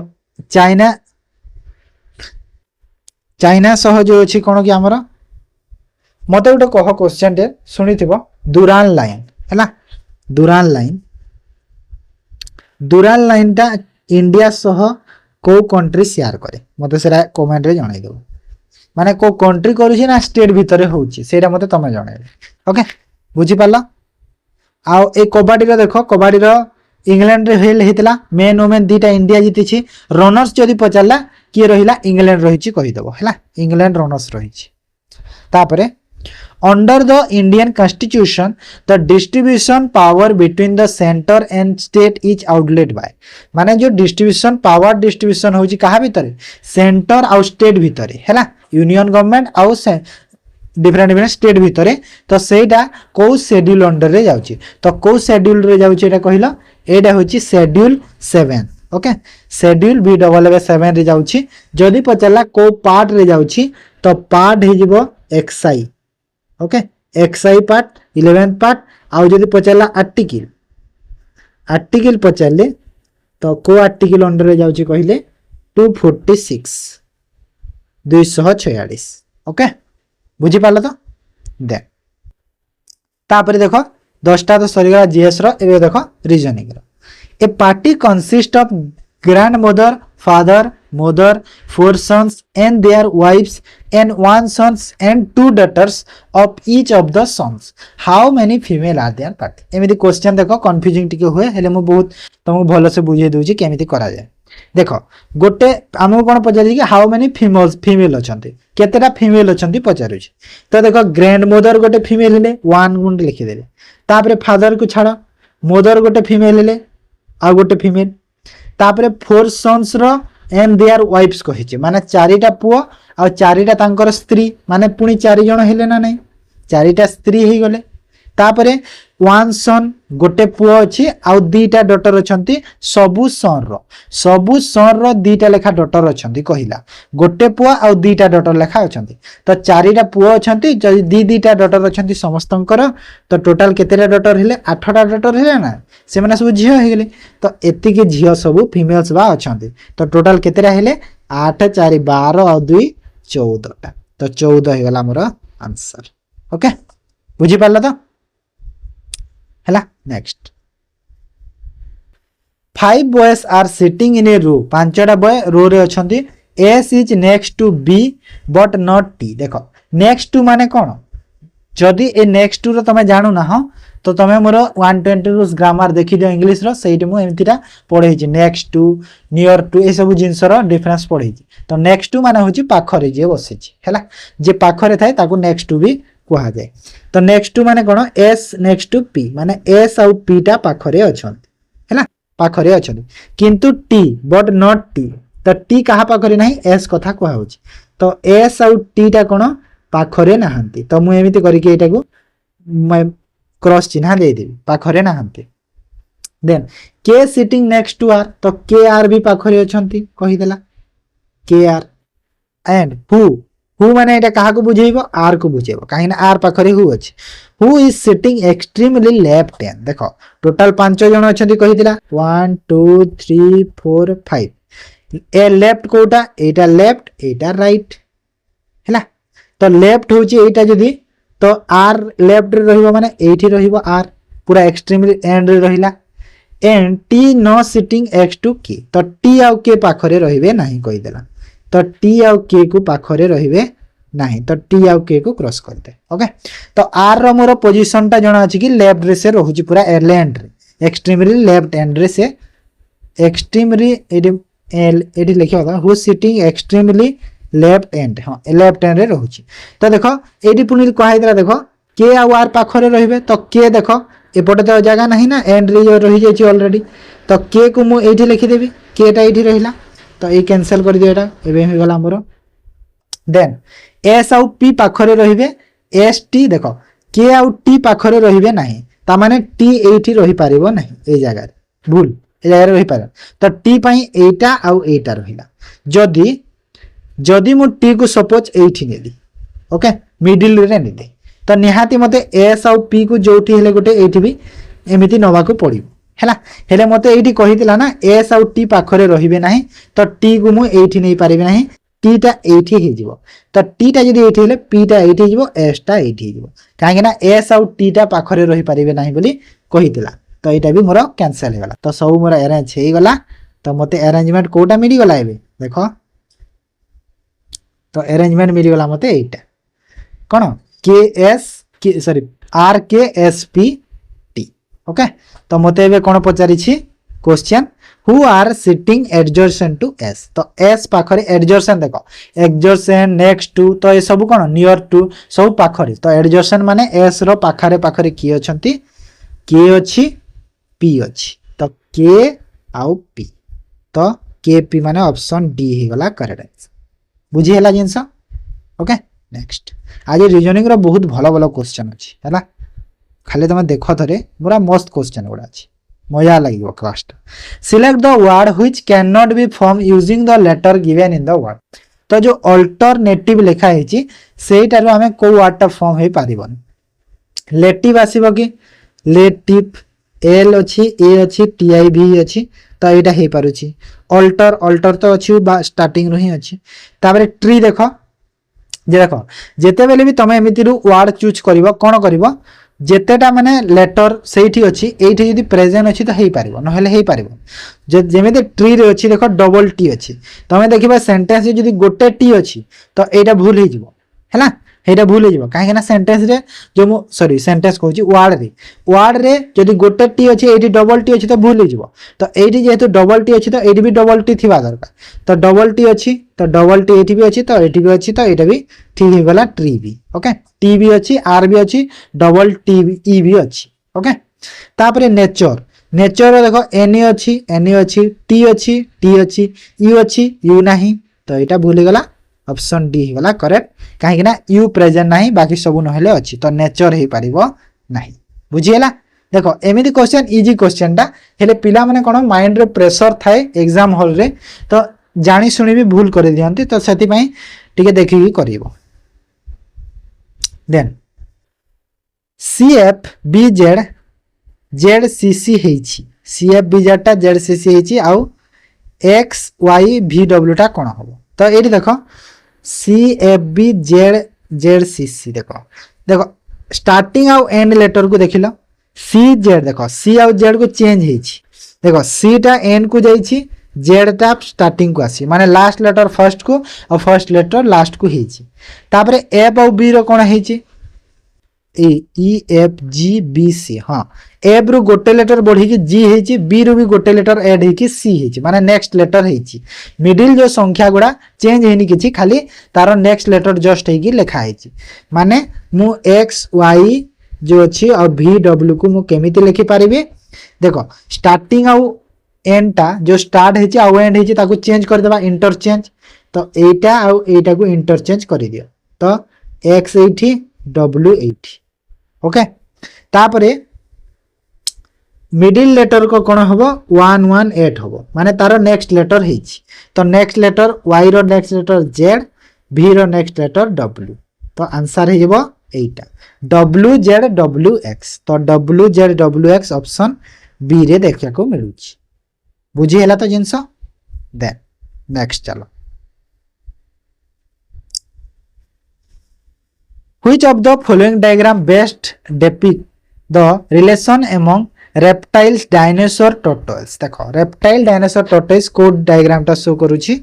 चाइना सह जो अछि कोन कि हमरो मते उठे कह क्वेश्चन दे सुनिथिबो दुरान लाइन हैला दुरान लाइन टा इंडिया सह को कंट्री शेयर करे मते सेरा कमेंट रे जणाई देबो माने को कंट्री करूछि ना स्टेट भितरे होउछि सेरा मते तमे जणाई। ओके बुझी पाला आ ए कबड्डी रो देखो कबड्डी रो इंग्लैंड रे हेल हेतला मेन वुमेन दीटा इंडिया जीतिछि रनर्स जदि पचारला कि रहिला इंग्लैंड रहिछि कहि देबो हैला इंग्लैंड रनर्स रहिछि। तापरे under the Indian constitution the distribution power between the centre and state is outlet by माने जो डिस्ट्रीब्यूशन पावर डिस्ट्रीब्यूशन होछि कहा भितरे सेंटर आउ स्टेट भितरे हैला यूनियन गवर्नमेंट आउ डिफरेंट स्टेट भितरे तो सेटा को शेड्यूल अंडर रे जाउछि तो को शेड्यूल रे जाउछि एटा कहिला एटा होछि शेड्यूल 7। ओके शेड्यूल B7 रे जाउछि जदि पचला को पार्ट रे जाउछि तो पार्ट हे जिवो XI okay XI part 11th part आउ जदि पचला आर्टिकल पचले तो को आर्टिकल अंडर रे जाउछि कहिले 246 246। ओके बुझी पाला तो दे तापर देखो 10टा तो सरीगला जीएस रो एबे देखो रीजनिंग रो a party consist of grandmother father mother 4 sons and their wives and 1 sons and 2 daughters of each of the sons how many female are there party एमिति क्वेश्चन देखो कंफ्यूजिंग टिके हुए हेले मु बहुत तुमको भलो से बुझे दोछि केमिति करा जाय। देखो गोटे हमको कोन पचारि कि हाउ मेनी फीमेल अछंती केतेटा फीमेल अछंती पचारु तो देखो ग्रैंड मदर गोटे फीमेल ले 1 गुण लिखि देले तापरे फादर को छाड़ मदर गोटे फीमेल ले आ गोटे फीमेल तापरे 4 सन्स रो एंड देयर वाइफ्स कहिचे माने चारिटा पुओ आ चारिटा तांकर स्त्री माने पुनी 4 जण हेले ना नहीं चारिटा स्त्री हे गले तापरे 1 सन गोटे पुओ अछि आ 2टा डॉटर अछंती सबु सन रो 2टा लेखा डॉटर अछंती कहिला गोटे पुओ आ 2टा डॉटर लेखा अछंती तो चारिटा पुओ अछंती जदि 2टा डॉटर अछंती समस्तंकर तो टोटल केतेटा डॉटर हेले 8टा डॉटर हेले ना से माने सब झियो हे गेले तो एति के झियो सब फीमेल्स बा अछंती तो टोटल केतेटा हेले 8 4 12 और 2 14टा तो 14 हे गला हमर आंसर। ओके बुझी पाला तो हैला next 5 boys are sitting in a row 5टा बॉय रो रे अछंती S is next to B but not T देखो next to माने कोन जदि ए next to रो तमे जानू ना हो तो तमे मोर 120 रूल्स ग्रामर देखि दियो इंग्लिश रो सेइट मु एमतिटा पढै छि next to near to ए सब जिंस रो डिफरेंस पढै छि तो next to माने होछि पाखरे जे बसै छि हैला जे पाखरे थाए ताकू next to भी कहा जाए। तो नेक्स्ट टू माने कोन एस नेक्स्ट टू पी माने एस आउ पी टा पाखरे अछंती हैला पाखरे अछंती किंतु टी बट नॉट टी तो टी कहा पाखरे नहीं एस कथा कहा होची तो एस आउ टी टा कोन पाखरे नाहंती तो मु एमिति करी के एटा को मैं क्रॉस चिन्ह दे देबी पाखरे नाहंती। देन के सिटिंग नेक्स्ट टू आर तो के आर भी पाखरे अछंती कहि देला के आर एंड हु माने एटा कहा को बुझेइबो आर को बुझेइबो काहे ना आर पाखरे हु अछि who is sitting extremely left hand देखो टोटल 5 जण अछंती कहि दिला 1 2 3 4 5 ए लेफ्ट कोटा एटा लेफ्ट एटा राइट हैला तो लेफ्ट होची एटा जदी तो आर लेफ्ट रे रहिबो माने एठी रहिबो आर पूरा एक्सट्रीमली एंड रे रहिला end T no sitting X to K तो टी आउ के पाखरे रहिबे नाही कहि देला तो टी आउ के को पाखरे रहिबे नाही तो टी आउ के को क्रॉस कर दे ओके। तो आर रो मोर पोजीशन टा जणा अछि कि लेफ्ट रे से रहूची पूरा एंड रे एक्सट्रीमली लेफ्ट एंड रे से एक्सट्रीमली एडी लिखियो था who sitting extremely left and हां लेफ्ट एंड रे रहूची तो देखो एडी पुनी कहै दिला देखो के आउ आर पाखरे रहिबे तो के देखो एपटे तो जगह नहीं ना एंड रे रही जाई ऑलरेडी तो के को मु एठी लिखि देबी के टा एठी रहिला तो ये कैंसिल कर दियो एटा एबे हो गला हमरो। देन एस आउ पी पाखरे रहिबे एस टी देखो के आउ टी पाखरे रहिबे नाही ता माने टी एठी रहि पारिबो नाही ए जगह भूल ए जगह रहि पार तो टी पई एटा आउ एटा रहिला जदी जदी मु टी को सपोज एठी नेली ओके मिडिल रे नेली तो निहाती मते एस आउ पी को जोठी हेले गोटे एठी भी एमिति नवा को पड़िबो हैला हेले मते एठी कहि दिला ना एस आउ टी पाखरे रहिबे नाही तो टी को मु एठी नै पारिबे नाही टी टा एठी हे जिवो तो टी टा जदी एठी हेले पी टा एठी जिवो एस टा एठी जिवो काहे ना एस आउ टी टा पाखरे रहि पारिबे नाही बोली कहि दिला तो एटा भी मोर कैंसिल हे गला तो सब मोर अरेंज हे गला तो मते अरेंजमेंट कोटा मिली गला एबे देखो तो अरेंजमेंट मिली गला मते एटा कोन K S K sorry R K S P T okay. तो मते एबे कोन पचारि छी question who are sitting adjacent to S तो एस पाखरे एडजर्सेंट देखो एडजर्सेंट नेक्स्ट टू तो ए सब कोन नियर टू सब पाखरे तो एडजर्सेंट माने एस रो पाखरे पाखरे की अछंती के अछि पी अछि तो के आउ पी तो के पी माने ऑप्शन डी हे गला करेक्ट आंसर बुझी हला जिंस ओके। नेक्स्ट आज रीजनिंग रो बहुत भलो भलो क्वेश्चन अछि हला खाली तुम देखो थरे पूरा मस्त क्वेश्चन गुड़ा अछि मजा लागिवो class select the word which can not be form using the letter given in the word तो जो अल्टरनेटिव लिखा है सेटारो हमें को वर्ड टा फॉर्म हे पारिबन लेटिव आसीबो कि लेटिव एल अछि ए अछि टी आई भी अछि तो एटा हे पारुछि अल्टर अल्टर तो अछि स्टार्टिंग रही अछि ताबरे ट्री देखो जे देखो जेते बेले भी तमे एमिति रु वर्ड चूज करिवो कोन करिवो जेतेटा माने लेटर सेठी अछि एठी यदि प्रेजेंट अछि तो हेई पारिबो न हेले हेई पारिबो जे जेमेते ट्री रे अछि देखो डबल टी अछि तमे देखिबा सेंटेंस यदि गोटे टी अछि तो एटा भूल हे जिवो हैला हेटा भूल हे जिवो काहे ना सेंटेंस रे जो मु सॉरी सेंटेंस कहूची वर्ड रे यदि गोटे टी अछि एठी डबल टी अछि तो भूल हे जिवो तो एठी जेहेतु डबल टी अछि तो एठी भी डबल टी थिबा दरकार तो डबल टी अछि तो डबल टी एठी भी अछि तो एठी भी अछि तो एटा भी ठीक हे गला ट्री भी ओके टी भी अछि आर भी अछि डबल टी ई भी अछि ओके। तापरे नेचर नेचर देखो एन अछि टी अछि यू अछि यू नाही तो एटा भूल गला ऑप्शन डी गला करेक्ट काहे ना यू प्रेजेंट नाही बाकी सब न हेले अछि तो नेचर हे पारिबो नाही बुझियला। देखो एमिति क्वेश्चन इजी क्वेश्चन टा हेले पिला माने कोन माइंड रे प्रेशर थाए एग्जाम हॉल रे तो जानी सुनी भी भूल कर दियंती तो सेति पई टिके देखि करिवो। देन CF BZ ZCC हेछि CF BZ टा ZCC हेछि आउ XY VW टा कोन होबो तो एठी देखो CFB ZCC देखो देखो स्टार्टिंग आउ एंड लेटर को देखिलो CZ देखो C आउ Z को चेंज हेछि देखो C टा एंड को जाइछि Z टा स्टार्टिंग को आसी माने लास्ट लेटर फर्स्ट को और फर्स्ट लेटर लास्ट को हेछि तापरे F आउ B रो कोन हेछि E F G B C हाँ एफ रु गोटे लेटर बढ़ी कि जी है बी रु भी गोटे लेटर एड है सी है माने नेक्स्ट लेटर है मिडिल जो संख्या गुड़ा चेंज होनी किछि खाली तार नेक्स्ट लेटर जस्ट है लिखा है माने मु एक्स वाई जो अच्छी और भी डब्ल्यू को मु केमिति लिखि पारिबे देखो स्टार्टिंग आउ एंड टा जो स्टार्ट है आउ एंड है ताको चेंज कर देबा इंटरचेंज तो एटा आउ एटा को इंटरचेंज कर दियो तो एक्स एठी डब्ल्यू एठी ओके तापरे मिडिल लेटर को कौन हम 118 हम माने तार नेक्स्ट लेटर है तो नेक्स्ट लेटर वाई रो नेक्स्ट लेटर जेड भी रो नेक्स्ट लेटर डब्ल्यू तो आंसर है एटा डब्ल्यू जेड डब्ल्यू एक्स तो W Z W X option B रे देखा को मिलू बुझी है तो जिनस देन नेक्स्ट चलो Which of the following diagram best depict the relation among reptiles, dinosaur, tortoise? देखो reptile, dinosaur, tortoise code diagram टा शो करूची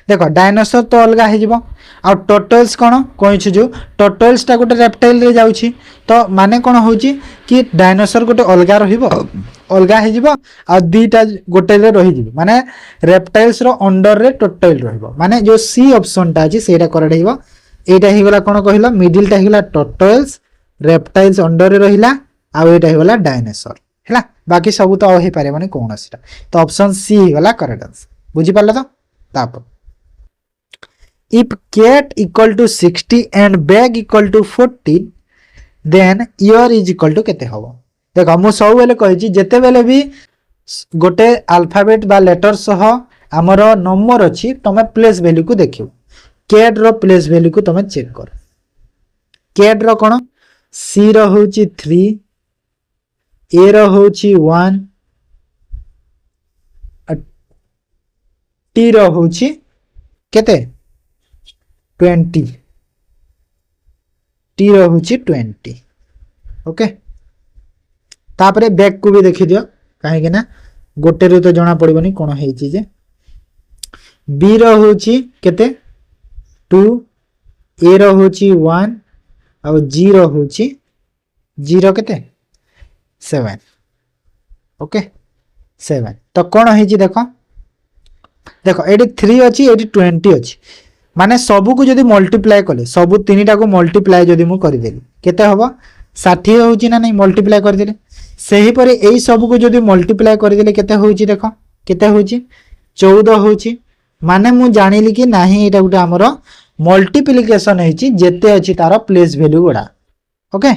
देखो डायनासोर तो अलग हो आ टर्टल्स कौन कही जो टर्टल्स टा गोटे रेप्टाइल रे जाउची तो माने कौन होची कि डायनासोर गोटे अलग अलग आ दीटा गोटे रे रही जीव माने रेप्टाइल्स रो अंडर रे टर्टल रहइबो माने जो सी ऑप्शन टा अछि सेटा करेक्ट हेबो एटा ही गला कोन कहिला मिडिल टा हिला टर्टल्स रेप्टाइल्स अंडर रे रहिला आ एटा ही गला डायनासोर हैला बाकी सब तो हो पारे माने कोन सेटा तो ऑप्शन सी ही गला करेक्ट आंसर बुझी पाला तो तापर if cat equal to 60 and bag equal to 40 then year is equal to केते हबो देखो मु सब बेले कहि छी जेते बेले भी गोटे अल्फाबेट बा लेटर सह हमर नंबर अछि तमे प्लेस वैल्यू को देखियो कैट रो प्लेस वैल्यू को तमे चेक कर कैट रो कोन सी रो होची 3 ए रो होची 1 टी रो होची केते 20 टी रो होची 20 ओके तापरे बैक को भी देखि दियो काहे कि ना गोटे रो तो जणा पड़िबनी कोन हेची जे बी रो होची केते 2 ए रो होची 1 और जी रो होची 0 केते 7 ओके 7 तो कोन हेची देखो देखो एडी 3 अछि एडी 20 अछि माने सबु को जदी मल्टीप्लाई कले सबु तीनटा को मल्टीप्लाई जदी मु करि देली केते हबो 60 होची ना नहीं मल्टीप्लाई कर देले सही परे एई सबु को जदी मल्टीप्लाई कर देले केते होची देखो केते होची 14 होची माने मु जानिली कि नाही एटा गुटा हमरो मल्टीप्लिकेशन हेची जेते अछि तार प्लेस वैल्यू गुडा ओके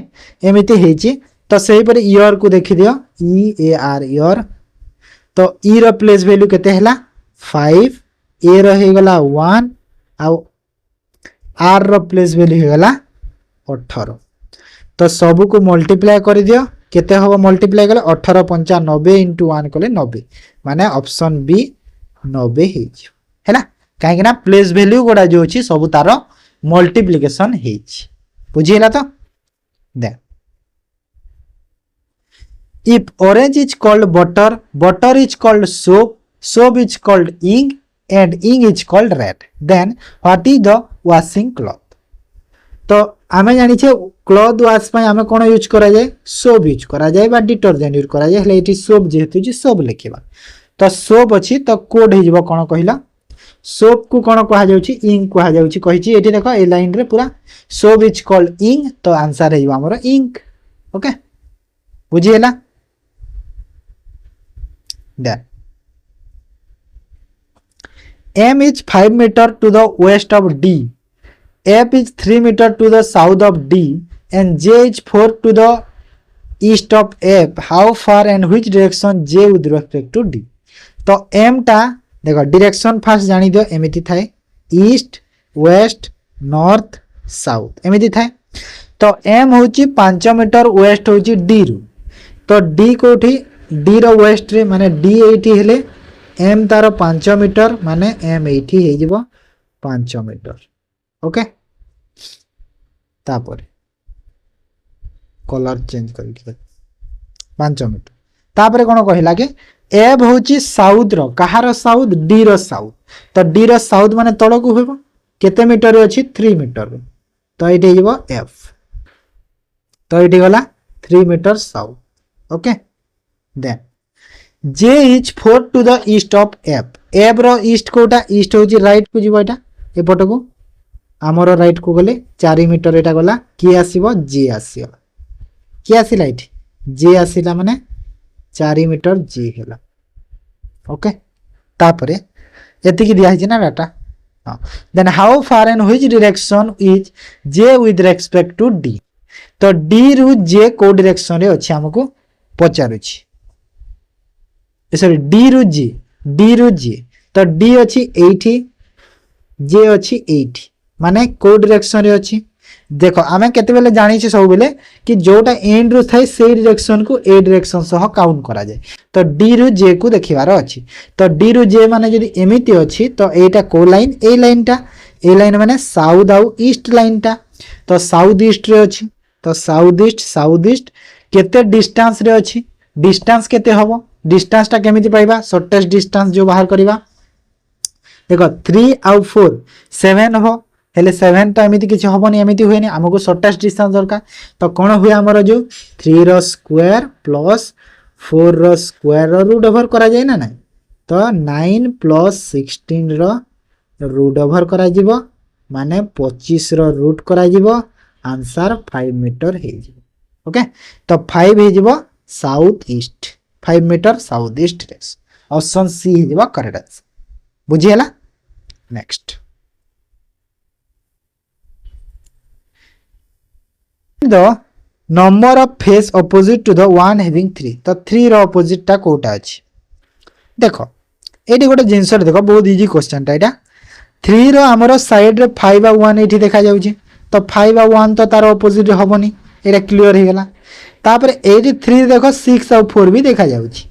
एमिति हेची तो सही परे ईयर को देखि दियो ई ए आर ईयर तो ई रो प्लेस वैल्यू केते हला 5 ए रो हे गला 1 आउ आर रो प्लेस वैल्यू हो गला 18 तो सब को मल्टीप्लाई कर दियो केते हो मल्टीप्लाई कले 18 5 90 * 1 कले 90 माने ऑप्शन बी 90 हे छ हैला काहे कि ना प्लेस वैल्यू गोडा जो अछि सब तार मल्टीप्लिकेशन हे छ बुझिला तो दे if orange is called butter butter is called soap soap is called ink and ink is called red then what is the washing cloth तो आमे जानि छे क्लॉथ वॉश पय आमे कोन यूज करा जाय सोप यूज करा जाय बा डिटर्जेंट यूज करा जाय हले एटी सोप जेतु जे सोप लिखिबा तो सोप अछि तो कोड हे जबो कोन कहिला सोप को कोन कहा जाउची इंक कहा जाउची कहि छी एटी देखो ए लाइन रे पूरा सोप इज कॉल्ड इंक तो आंसर हे हमरो इंक ओके बुझिएला that M is 5 meter to the west of D, F is 3 meter to the south of D, and J is 4 to the east of F. How far and which direction J with respect to D? तो M टा देखो direction fast जानी दियो एमिति थाए east west north south एमिति थाए तो M होची 5 मीटर वेस्ट होची D रु तो D कोठी D रो वेस्ट रे माने D 80 हेले एम तार 5 मीटर माने एम एठी हे जिवो 5 मीटर ओके तापर कलर चेंज करि 5 मीटर तापर कोन कहिला के एब होची साउथ रो कहार साउथ डी रो साउथ तो डी रो साउथ माने तळ को होबो केते मीटर अछि 3 मीटर तो एठी जिवो एफ तो ये गला 3 metre south okay then J is 4 to the east of F F रो ईस्ट कोटा ईस्ट होची राइट को जीवो एटा एपट को आमर राइट को गले 4 मीटर एटा गला कि आसीबो जे आसीबो कि आसीला एठी जे आसीला माने 4 मीटर जे हैला ओके तापरे एतिकी दिया है ना data then how far and which direction is J with respect to D तो डी रु जे को डायरेक्शन रे अछि हमको पचारुछि सॉरी डी रु जे तो डी अछि 80 जे अछि 80 माने को डायरेक्शन रे अछि देखो आमे केते बेले जानि छी सब बेले कि जोटा एंड रु थाई से डायरेक्शन को ए डायरेक्शन सह काउंट करा जाय तो डी रु जे को देखिबार अछि तो डी रु जे माने जदी एमिति अछि तो एटा को लाइन ए लाइन माने साउथ आउ ईस्ट लाइन टा तो साउथ ईस्ट रे अछि तो साउथ ईस्ट केते डिस्टेंस रे अछि डिस्टेंस केते हबो डिस्टेंस टा केमिति पाइबा शॉर्टेस्ट डिस्टेंस जो बाहर करिबा देखो 3 आउ 4 7 हो हेले 7 टा एमिति किछ हबनी एमिति होयनी हमको शॉर्टेस्ट डिस्टेंस दरकार तो कोन हुए हमर जो 3 रो स्क्वायर प्लस 4 रो स्क्वायर रो रूट ओवर करा जाय ना नै तो 9 प्लस 16 रो रूट ओवर करा जिवो माने 25 रो रूट करा जिवो आंसर 5 मीटर हे जिवो ओके तो 5 हे जिवो south east 5 metre south east option C हे जिवो करेक्ट आंसर बुझियला next the number of face opposite to the one having 3 तो 3 रो opposite टा कोटा अछि देखो एटी गोटे जिंस देखो बहुत इजी क्वेश्चन टा एटा 3 रो हमरो साइड रे 5 आ 1 एठी देखा जाउची तो 5 आ 1 तो तार opposite हबनी एटा क्लियर हे गेला तापर एटी 3 देखो 6 आ 4 भी देखा जाउची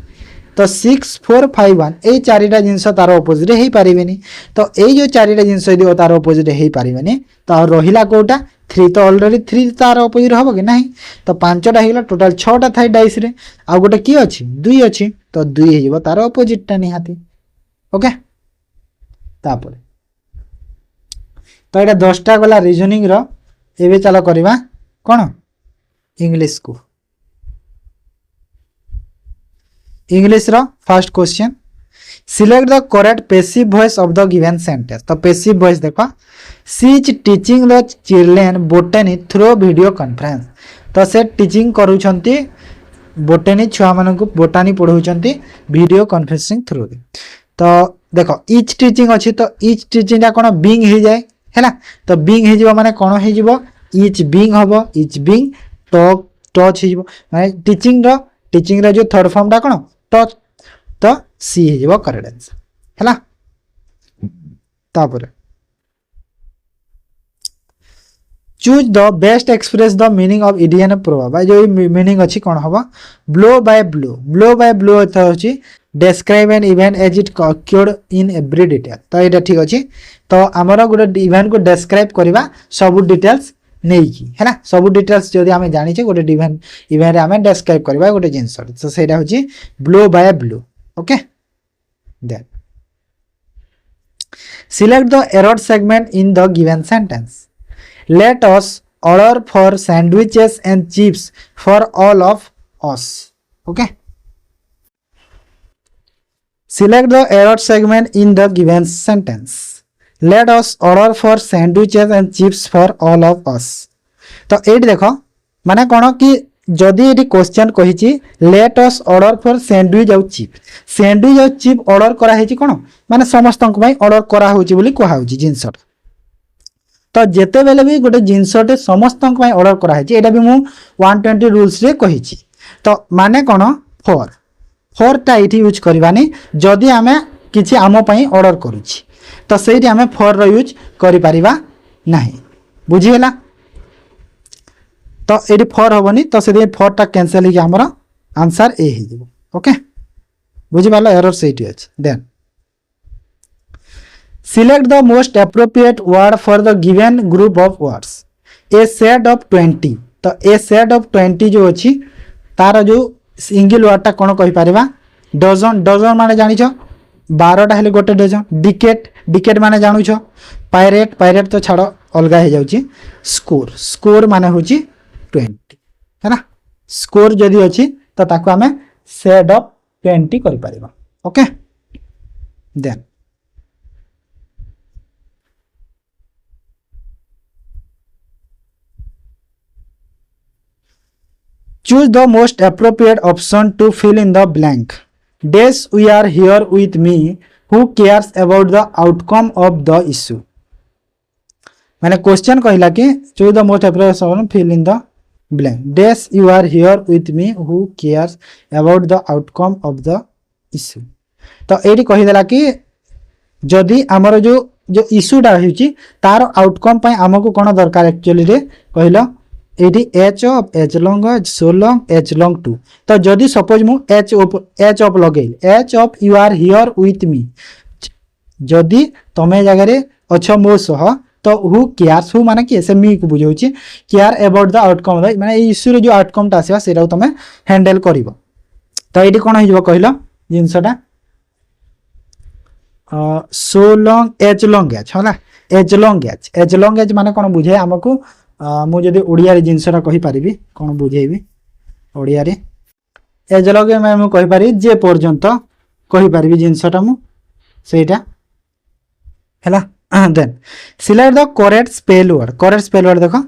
तो 6 4 5 1 ए चारिटा जिंस तार opposite हे पारिबेनी तो ए जो चारिटा जिंस दियो तार opposite हे पारिबेनी तो रहिला कोटा 3 तो ऑलरेडी 3 तार opposite हबो के नाही तो 5 टा हेला टोटल 6 टा थाई डाइस रे आ गोटे की अछि 2 अछि तो 2 हे जिवो तार opposite टा निहाती ओके तापर तो एटा 10 टा गला रीजनिंग रो एबे चलो करबा कोन इंग्लिश को इंग्लिश रो first question select the correct passive voice of the given sentence तो पैसिव वॉइस देखो she is teaching the children botany through video conference तो से टीचिंग करूछंती बोटनी छुआ मानन को बोटानी पढौछंती वीडियो कॉन्फ्रेंसिंग थ्रू तो देखो इच टीचिंग अछि तो इच टीचिंग ता कोन बीइंग हे जाय हैला तो बीइंग हे जिवो माने कोन हे जिवो इच बीइंग हबो इच बीइंग टॉक टच हे जिवो माने टीचिंग रो जो थर्ड फॉर्म ता कोन टच तो सी हे जिवो करेक्ट आंसर हैला तापर choose the best express the meaning of इडियन proverb जो मीनिंग अछि कोन हबो ब्लो बाय ब्लो अर्थ होछि describe an event as it occurred in every detail तो एटा ठीक अछि तो हमर गोटे इवेंट को डिस्क्राइब करबा सब डिटेल्स नै की हैना सब डिटेल्स जदी हमें जानि छै गोटे इवेंट रे हमें डिस्क्राइब करबा गोटे जिंस तो सेटा होछि blow by blow okay then select the error segment in the given sentence let us order for sandwiches and chips for all of us okay select the error segment in the given sentence let us order for sandwiches and chips for all of us तो eight देखो माने कोन कि जदी eighty question कहि छि let us order for sandwich और chip order करा हेछि कोन माने समस्त को भाई ऑर्डर करा होछि बोली कोहा होछि जिंस तो जेते बेले भी गोटे जिनसटे समस्त को ऑर्डर करा हेछि एटा भी मु 120 रूल्स रे कहि छि तो माने कोन फॉर टा इठी यूज करबानी जदी हमें किछि आमो पई ऑर्डर करू छि तो सेठी हमें फॉर रो यूज करि परिबा नाही बुझी गेला तो एडी फॉर होबनी तो सेठी फॉर टा कैंसिल हो हमर आंसर ए हे जिवो ओके बुझी बाला एरर सेठी अछि then select the most appropriate word for the given group of words a set of 20 तो a set of 20 जो अछि तार जो सिंगल वर्ड टा कोन कहि परिबा डजन माने जानि छ 12 टा हेले गोटे डजन डिकेट माने जानु छ पायरेट तो छाड़ो अलगा हे जाउची स्कोर माने होची 20 है ना स्कोर जदि अच्छी तो ताको आमे शेड ऑफ 20 करि परिबा okay then choose the most appropriate option to fill in the blank dash we are here with me who cares about the outcome of the issue मैंने क्वेश्चन कहला कि choose the most appropriate option fill in the blank dash you are here with me who cares about the outcome of the issue तो eighty कहीदेला कि जदि आमर जो जो इश्यूटा होची तार आउटकम पय हमको कोन दरकार एक्चुअली रे कहला एटी H of H long so long H long to तो जदि सपोज मु एच ऑफ लगेल H of you are here with me जदि तमे जगह रे अच्छा मो सह तो हु केयर्स हु माने कि से मी को बुझौची केयर अबाउट द आउटकम माने ए इश्यू रे जो आउटकम ता आसीबा सेरा तमे हैंडल करिवो तो एटी कोन हिजबो कहला जिंसटा so long H long H होला एच लॉन्ग एच माने कोन बुझे हमको मु जदि ओडिया रे जिंसटा कहि परिबी कोन बुझेबी ओडिया रे एच लॉन्ग मैं मु कहि पारि जे पर्यंत कहि परिबी जिंसटा मु सेटा हैला then select the correct spell word देखो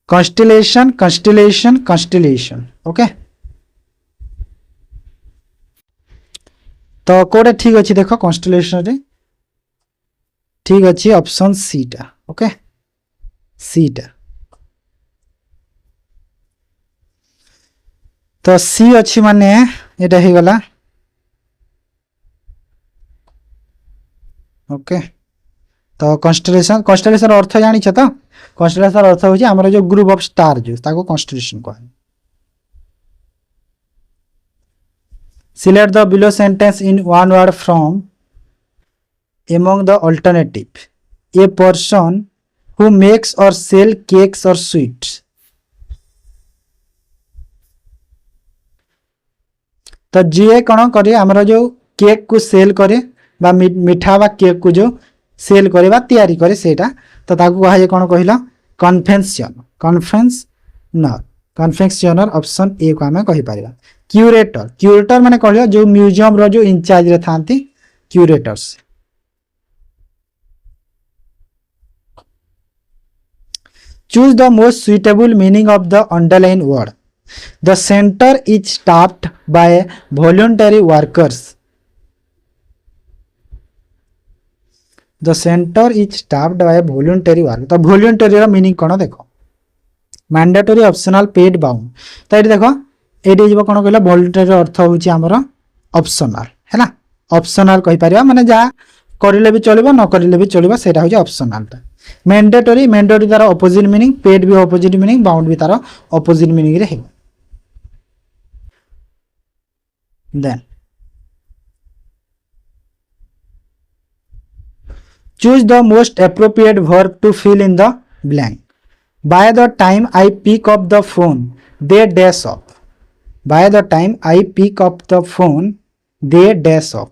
constellation ओके तो कोडे ठीक अच्छी देखो कॉन्स्टेलेशन रे ठीक अच्छी ऑप्शन सी टा ओके सी टा तो सी अच्छी माने एटा ही गला ओके तो कॉन्स्टेलेशन अर्थ जानी छ तो कॉन्स्टेलेशन अर्थ होची हमर जो ग्रुप ऑफ स्टार जो ताको कॉन्स्टेलेशन कहै Select the below sentence in one word from among the alternative. A person who makes or sell cakes or sweets. तो जी कौन करे हमारा जो केक को सेल करे बा मिठा बा केक को जो सेल करे बा तैयारी करे सेटा तो ताकू कहा जे कौन कहला कन्फेक्शनर ऑप्शन ए को हमें कहि परिबा क्यूरेटर माने कहलियो जो म्यूजियम रो जो इंचार्ज रे थांती curators choose the most suitable meaning of the underline word the centre is staffed by voluntary workers the centre is staffed by voluntary worker तो वॉलंटरी रो मीनिंग कोन देखो मैंडेटरी ऑप्शनल पेड बाउंड तो ये देखो ये कौन कहला वॉलंटरी अर्थ होची हमर ऑप्शनल है ना ऑप्शनल कहि परिबा माने जा करिले भी चलिबो न करिले भी चलिबो सेटा होची ऑप्शनल ता मैंडेटरी तार ऑपोजिट मीनिंग पेड भी ऑपोजिट मीनिंग बाउंड भी तार ऑपोजिट मीनिंग रे है then choose the most appropriate verb to fill in the blank by the time I pick up the phone they dash off by the time I pick up the phone they dash off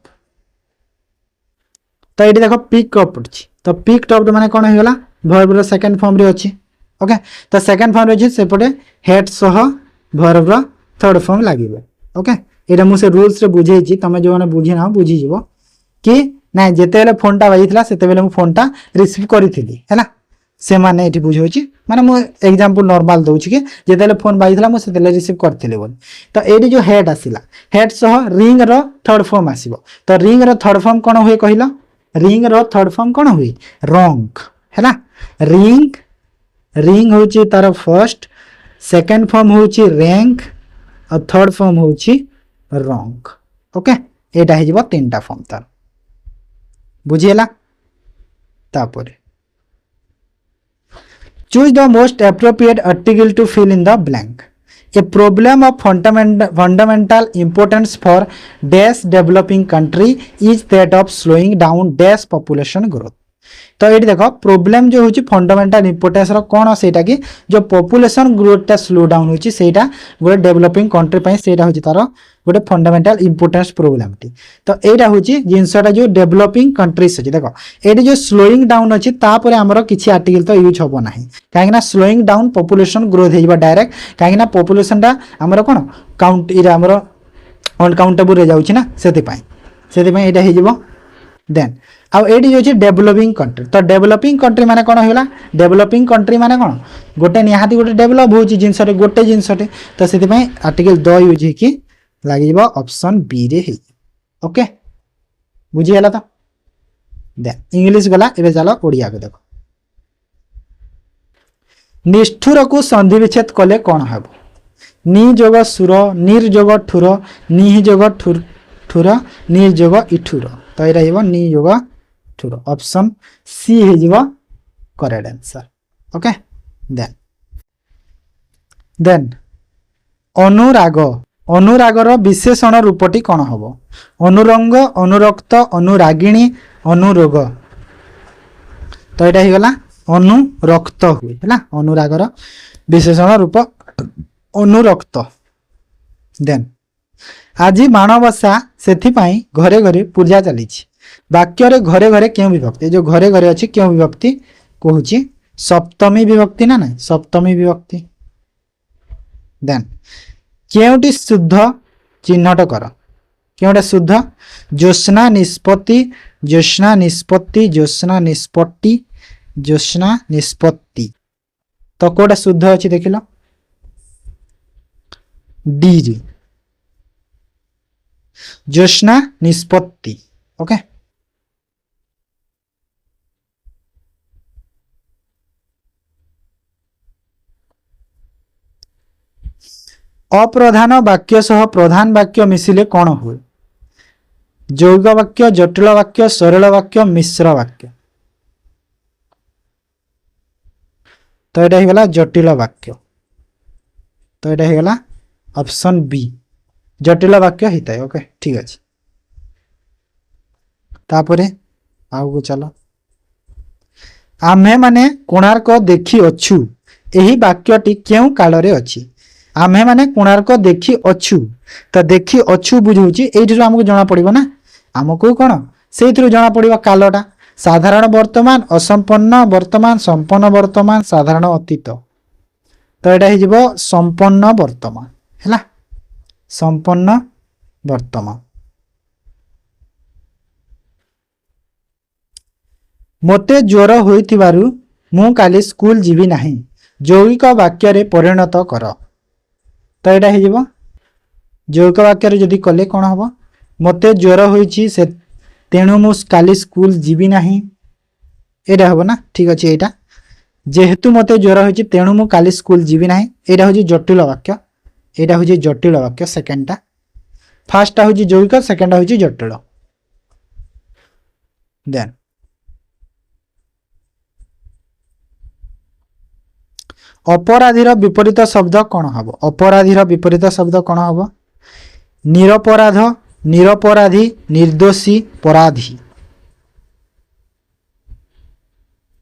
तो ये देखो pick up तो pick up माने कौन हो गला verb row second form रे अछि ओके तो सेकंड फॉर्म रे अछि सेपटे हेड सह वर्ब रो थर्ड फॉर्म लागिबे ओके एटा मु से रूल्स रे बुझै छी तमे जो माने बुझी ना बुझी जीवो कि ना जेते बेले फोन टा बाजितला सेते बेले मु फोन टा रिसीव करिथिली हैला से माने एठी बुझौची माने मु एग्जांपल नॉर्मल दउची कि जेते बेले फोन बाजितला मु सेते बेले रिसीव करथिली बोल तो एडी जो हेड आसिला हेड सह रिंग रो थर्ड फॉर्म आसीबो तो रिंग रो थर्ड फॉर्म कोन होय कहिला रिंग रो थर्ड फॉर्म कोन होय रॉन्ग हैला रिंग होची तार फर्स्ट सेकंड फॉर्म होची रैंक और थर्ड फॉर्म होची रॉन्ग ओके एटा हे जबो तीनटा फॉर्म तार बुझिएला तापरे choose the most appropriate article to fill in the blank a problem of fundamental importance for dash developing country is that of slowing down dash population growth तो ये देख problem जो हूँ fundamental importance कौन से जो पॉपुलेशन ग्रोथटा स्लो डाउन होची सेटा गोटे डेवलपिंग कंट्री पई सेटा होची तार गोटे फंडामेंटल इंपोर्टेंस प्रोब्लेम टी। तो एटा होची जिनसटा जो डेवलपिंग कंट्रीज अछि देखो एटी जो स्लोइंग डाउन अछि तापर हमर किछि आर्टिकल तो यूज होबो नाही काहे ना स्लोइंग डाउन पॉपुलेशन ग्रोथ हेबा डायरेक्ट काहे ना पॉपुलेशन टा हमर कोन काउंट इरा हमर अनकाउंटेबल रे जाउछि ना सेति पई एटा हे जिवो। देन आउ एडी जो डेवलपिंग कंट्री तो डेवलपिंग कंट्री माने कौन होगा डेवलपिंग कंट्री माने कौन गोटे निहाती गोटे डेवलप हो जिनसटे गोटे जिनसटे तो से आर्टिकल द यूज होगी लगे ऑप्शन बी रे है। ओके बुझीगला तो देन इंग्लिश गला एबे चलो ओडिया को देखो निष्ठुर को संधि विच्छेद कले कौन हेबो नि जोग सुर निर जोग ठुर नि जोग ठुर नि जोग इठुर तो ये हो नि जोग ठुर ऑप्शन सी हो करेक्ट आंसर। ओके देन अनुराग अनुरागर विशेषण रूपटी कौन हम अनुरंग अनुरक्त अनुरागिणी अनुरोग तो यहाँ होगला अनुरक्त हुए है अनुरागर विशेषण रूप अनुरक्त। देन आज माणबसा से घरे घरे पूजा चली वाक्य रे घरे घरे क्यों विभक्ति जो घरे घरे अच्छी क्यों विभक्ति कहूँ सप्तमी विभक्ति ना ना सप्तमी विभक्ति। देन क्योंटी शुद्ध चिन्हट कर क्योंटा शुद्ध ज्योत्स्ना निष्पत्ति ज्योत्स्ना निष्पत्ति ज्योत्स्ना निष्पत्ति ज्योत्स्ना निष्पत्ति तो कोटा शुद्ध अच्छी देख लो डी रे ज्योत्स्ना निष्पत्ति। ओके अप्रधान वाक्य सह प्रधान वाक्य मिसिले कौन हुए यौगिक वाक्य जटिल वाक्य सरल वाक्य मिश्र वाक्य तो यहाँ होगा जटिल वाक्य तो यहाँ होगा ऑप्शन बी जटिल वाक्य होता है। ओके ठीक अच्छे तापरे आउ को चलो आम्हे माने कोणार्क देखी अच्छु यही वाक्यटी क्यों काल रे अच्छी आम्हे माने कोणार्क देखी अच्छु तो देखी अच्छु बुझाऊँ ये आमको जना पड़ो ना आमको कौन से जना पड़ो कालटा साधारण वर्तमान असंपन्न वर्तमान संपन्न वर्तमान साधारण अतीत तो यहाँ हो संपन्न वर्तमान है संपन्न वर्तमान। मोते ज्वर होइथिबारु मु काली स्कूल जीवी नाही यौगिक वाक्य रे परिणत कर तो यहाँ हो यौगिक वाक्य रे जदि कले कौन हम मोते ज्वर होइछि से तेणु मु काली स्कूल जीवी नाही एटा हम ना ठीक अच्छे यहाँ जेहेतु मते ज्वर होइछि तेणु मु काली स्कूल जीवी नाही एटा हो जटिल वाक्य यहाँ हूँ जटिल वाक्य सेकेंडटा फार्स्टा हूँ यौगिक सेकेंडा हूँ जटिल। देन अपराधीर विपरीत शब्द कौन हम अपराधीर विपरीत शब्द कौन हम निरपराध निरपराधी निर्दोषी पराधी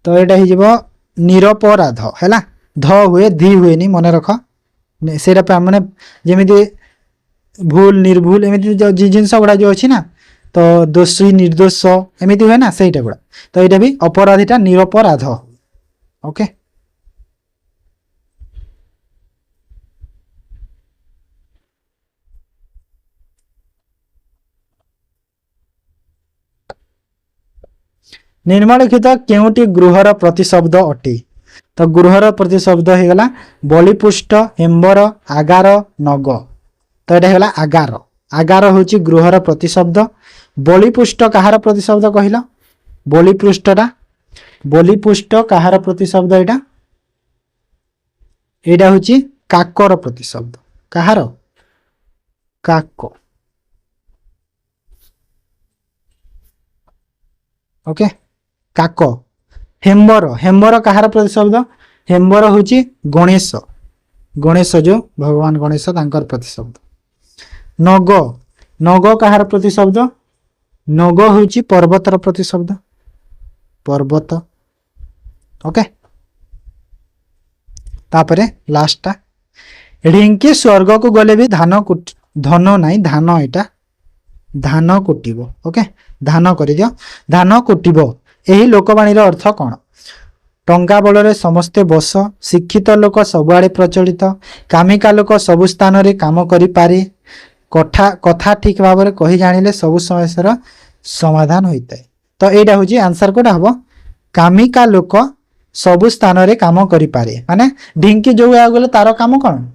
तो यहाँ हो निरपराध है ध हुए धी हुए नहीं मन रख से मैंने जमी भूल निर्भूल एमती जो जिनस गुड़ा जो अच्छी ना तो दोषी निर्दोष एमती हुए ना सहीटा गुड़ा तो यहाँ भी अपराधीटा निरपराध। ओके निम्नलिखित केउटी गृहर प्रतिशब्द अटे तो गृहर प्रतिशब्द होगला बलिपुष्ट हेम्बर आगार नग तो यहाँ होगा आगार आगार हूँ गृहर प्रतिशब्द बलिपुष्ट कहार प्रतिशब्द कहल बलिपृष्ठटा बलिपुष्ट कहार प्रतिशब्द यहाँ यहाँ हूँ काकर प्रतिशब्द कहार काक। ओके काक हेम्बर हेम्बर कहार प्रतिशब्द हेम्बर हूँ गणेश गणेश जो भगवान गणेश तांकर प्रतिशब्द। नग नग कहार प्रतिशब्द नग हूँ पर्वतर प्रतिशब्द पर्वत ओके तापरे लास्टटा ढिंकी स्वर्ग को गले भी धान धन नाई धान एटा धान कुटिब ओके धान कर दियो धान कुटिब यही लोकवाणी अर्थ कौन टंका बल समस्ते बस शिक्षित लोक सबुआड़े प्रचलित कामिका लोक सबु स्थान रे काम करि पारे कथा कथा ठीक भाव में कही जानिले सबु समस्या समाधान होता है तो यहाँ हूँ आंसर कोटा हम कामिका लोक सबु स्थान रे काम करि पारे माने ढिंकी जो जगह गले तार काम कौन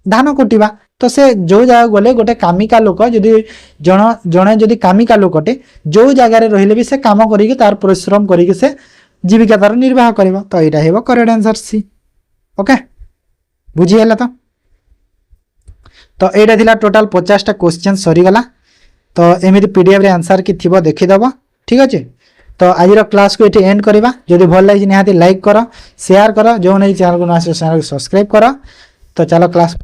धान कुटिबा तो से जो जगह गले गोटे कामिका लोक जदि जड़े जदि कामिका लोकटे जो जगार रहिले भी से काम करिके तार परिश्रम करिके से जीविका तार निर्वाह करिवो तो यहाँ हेबो करेक्ट आंसर सी ओके बुझीगला तो यहाँ थिला टोटाल 50टा क्वेश्चन सरीगला तो एमती पीडीएफ रे आंसर कि थिबो देखिदब ठीक अच्छे तो आज क्लास को ये एंड करवा जदि भल लगी निहाती लाइक कर शेयर कर जो नहीं चैनल को न चैनल को सब्सक्राइब कर तो चलो क्लास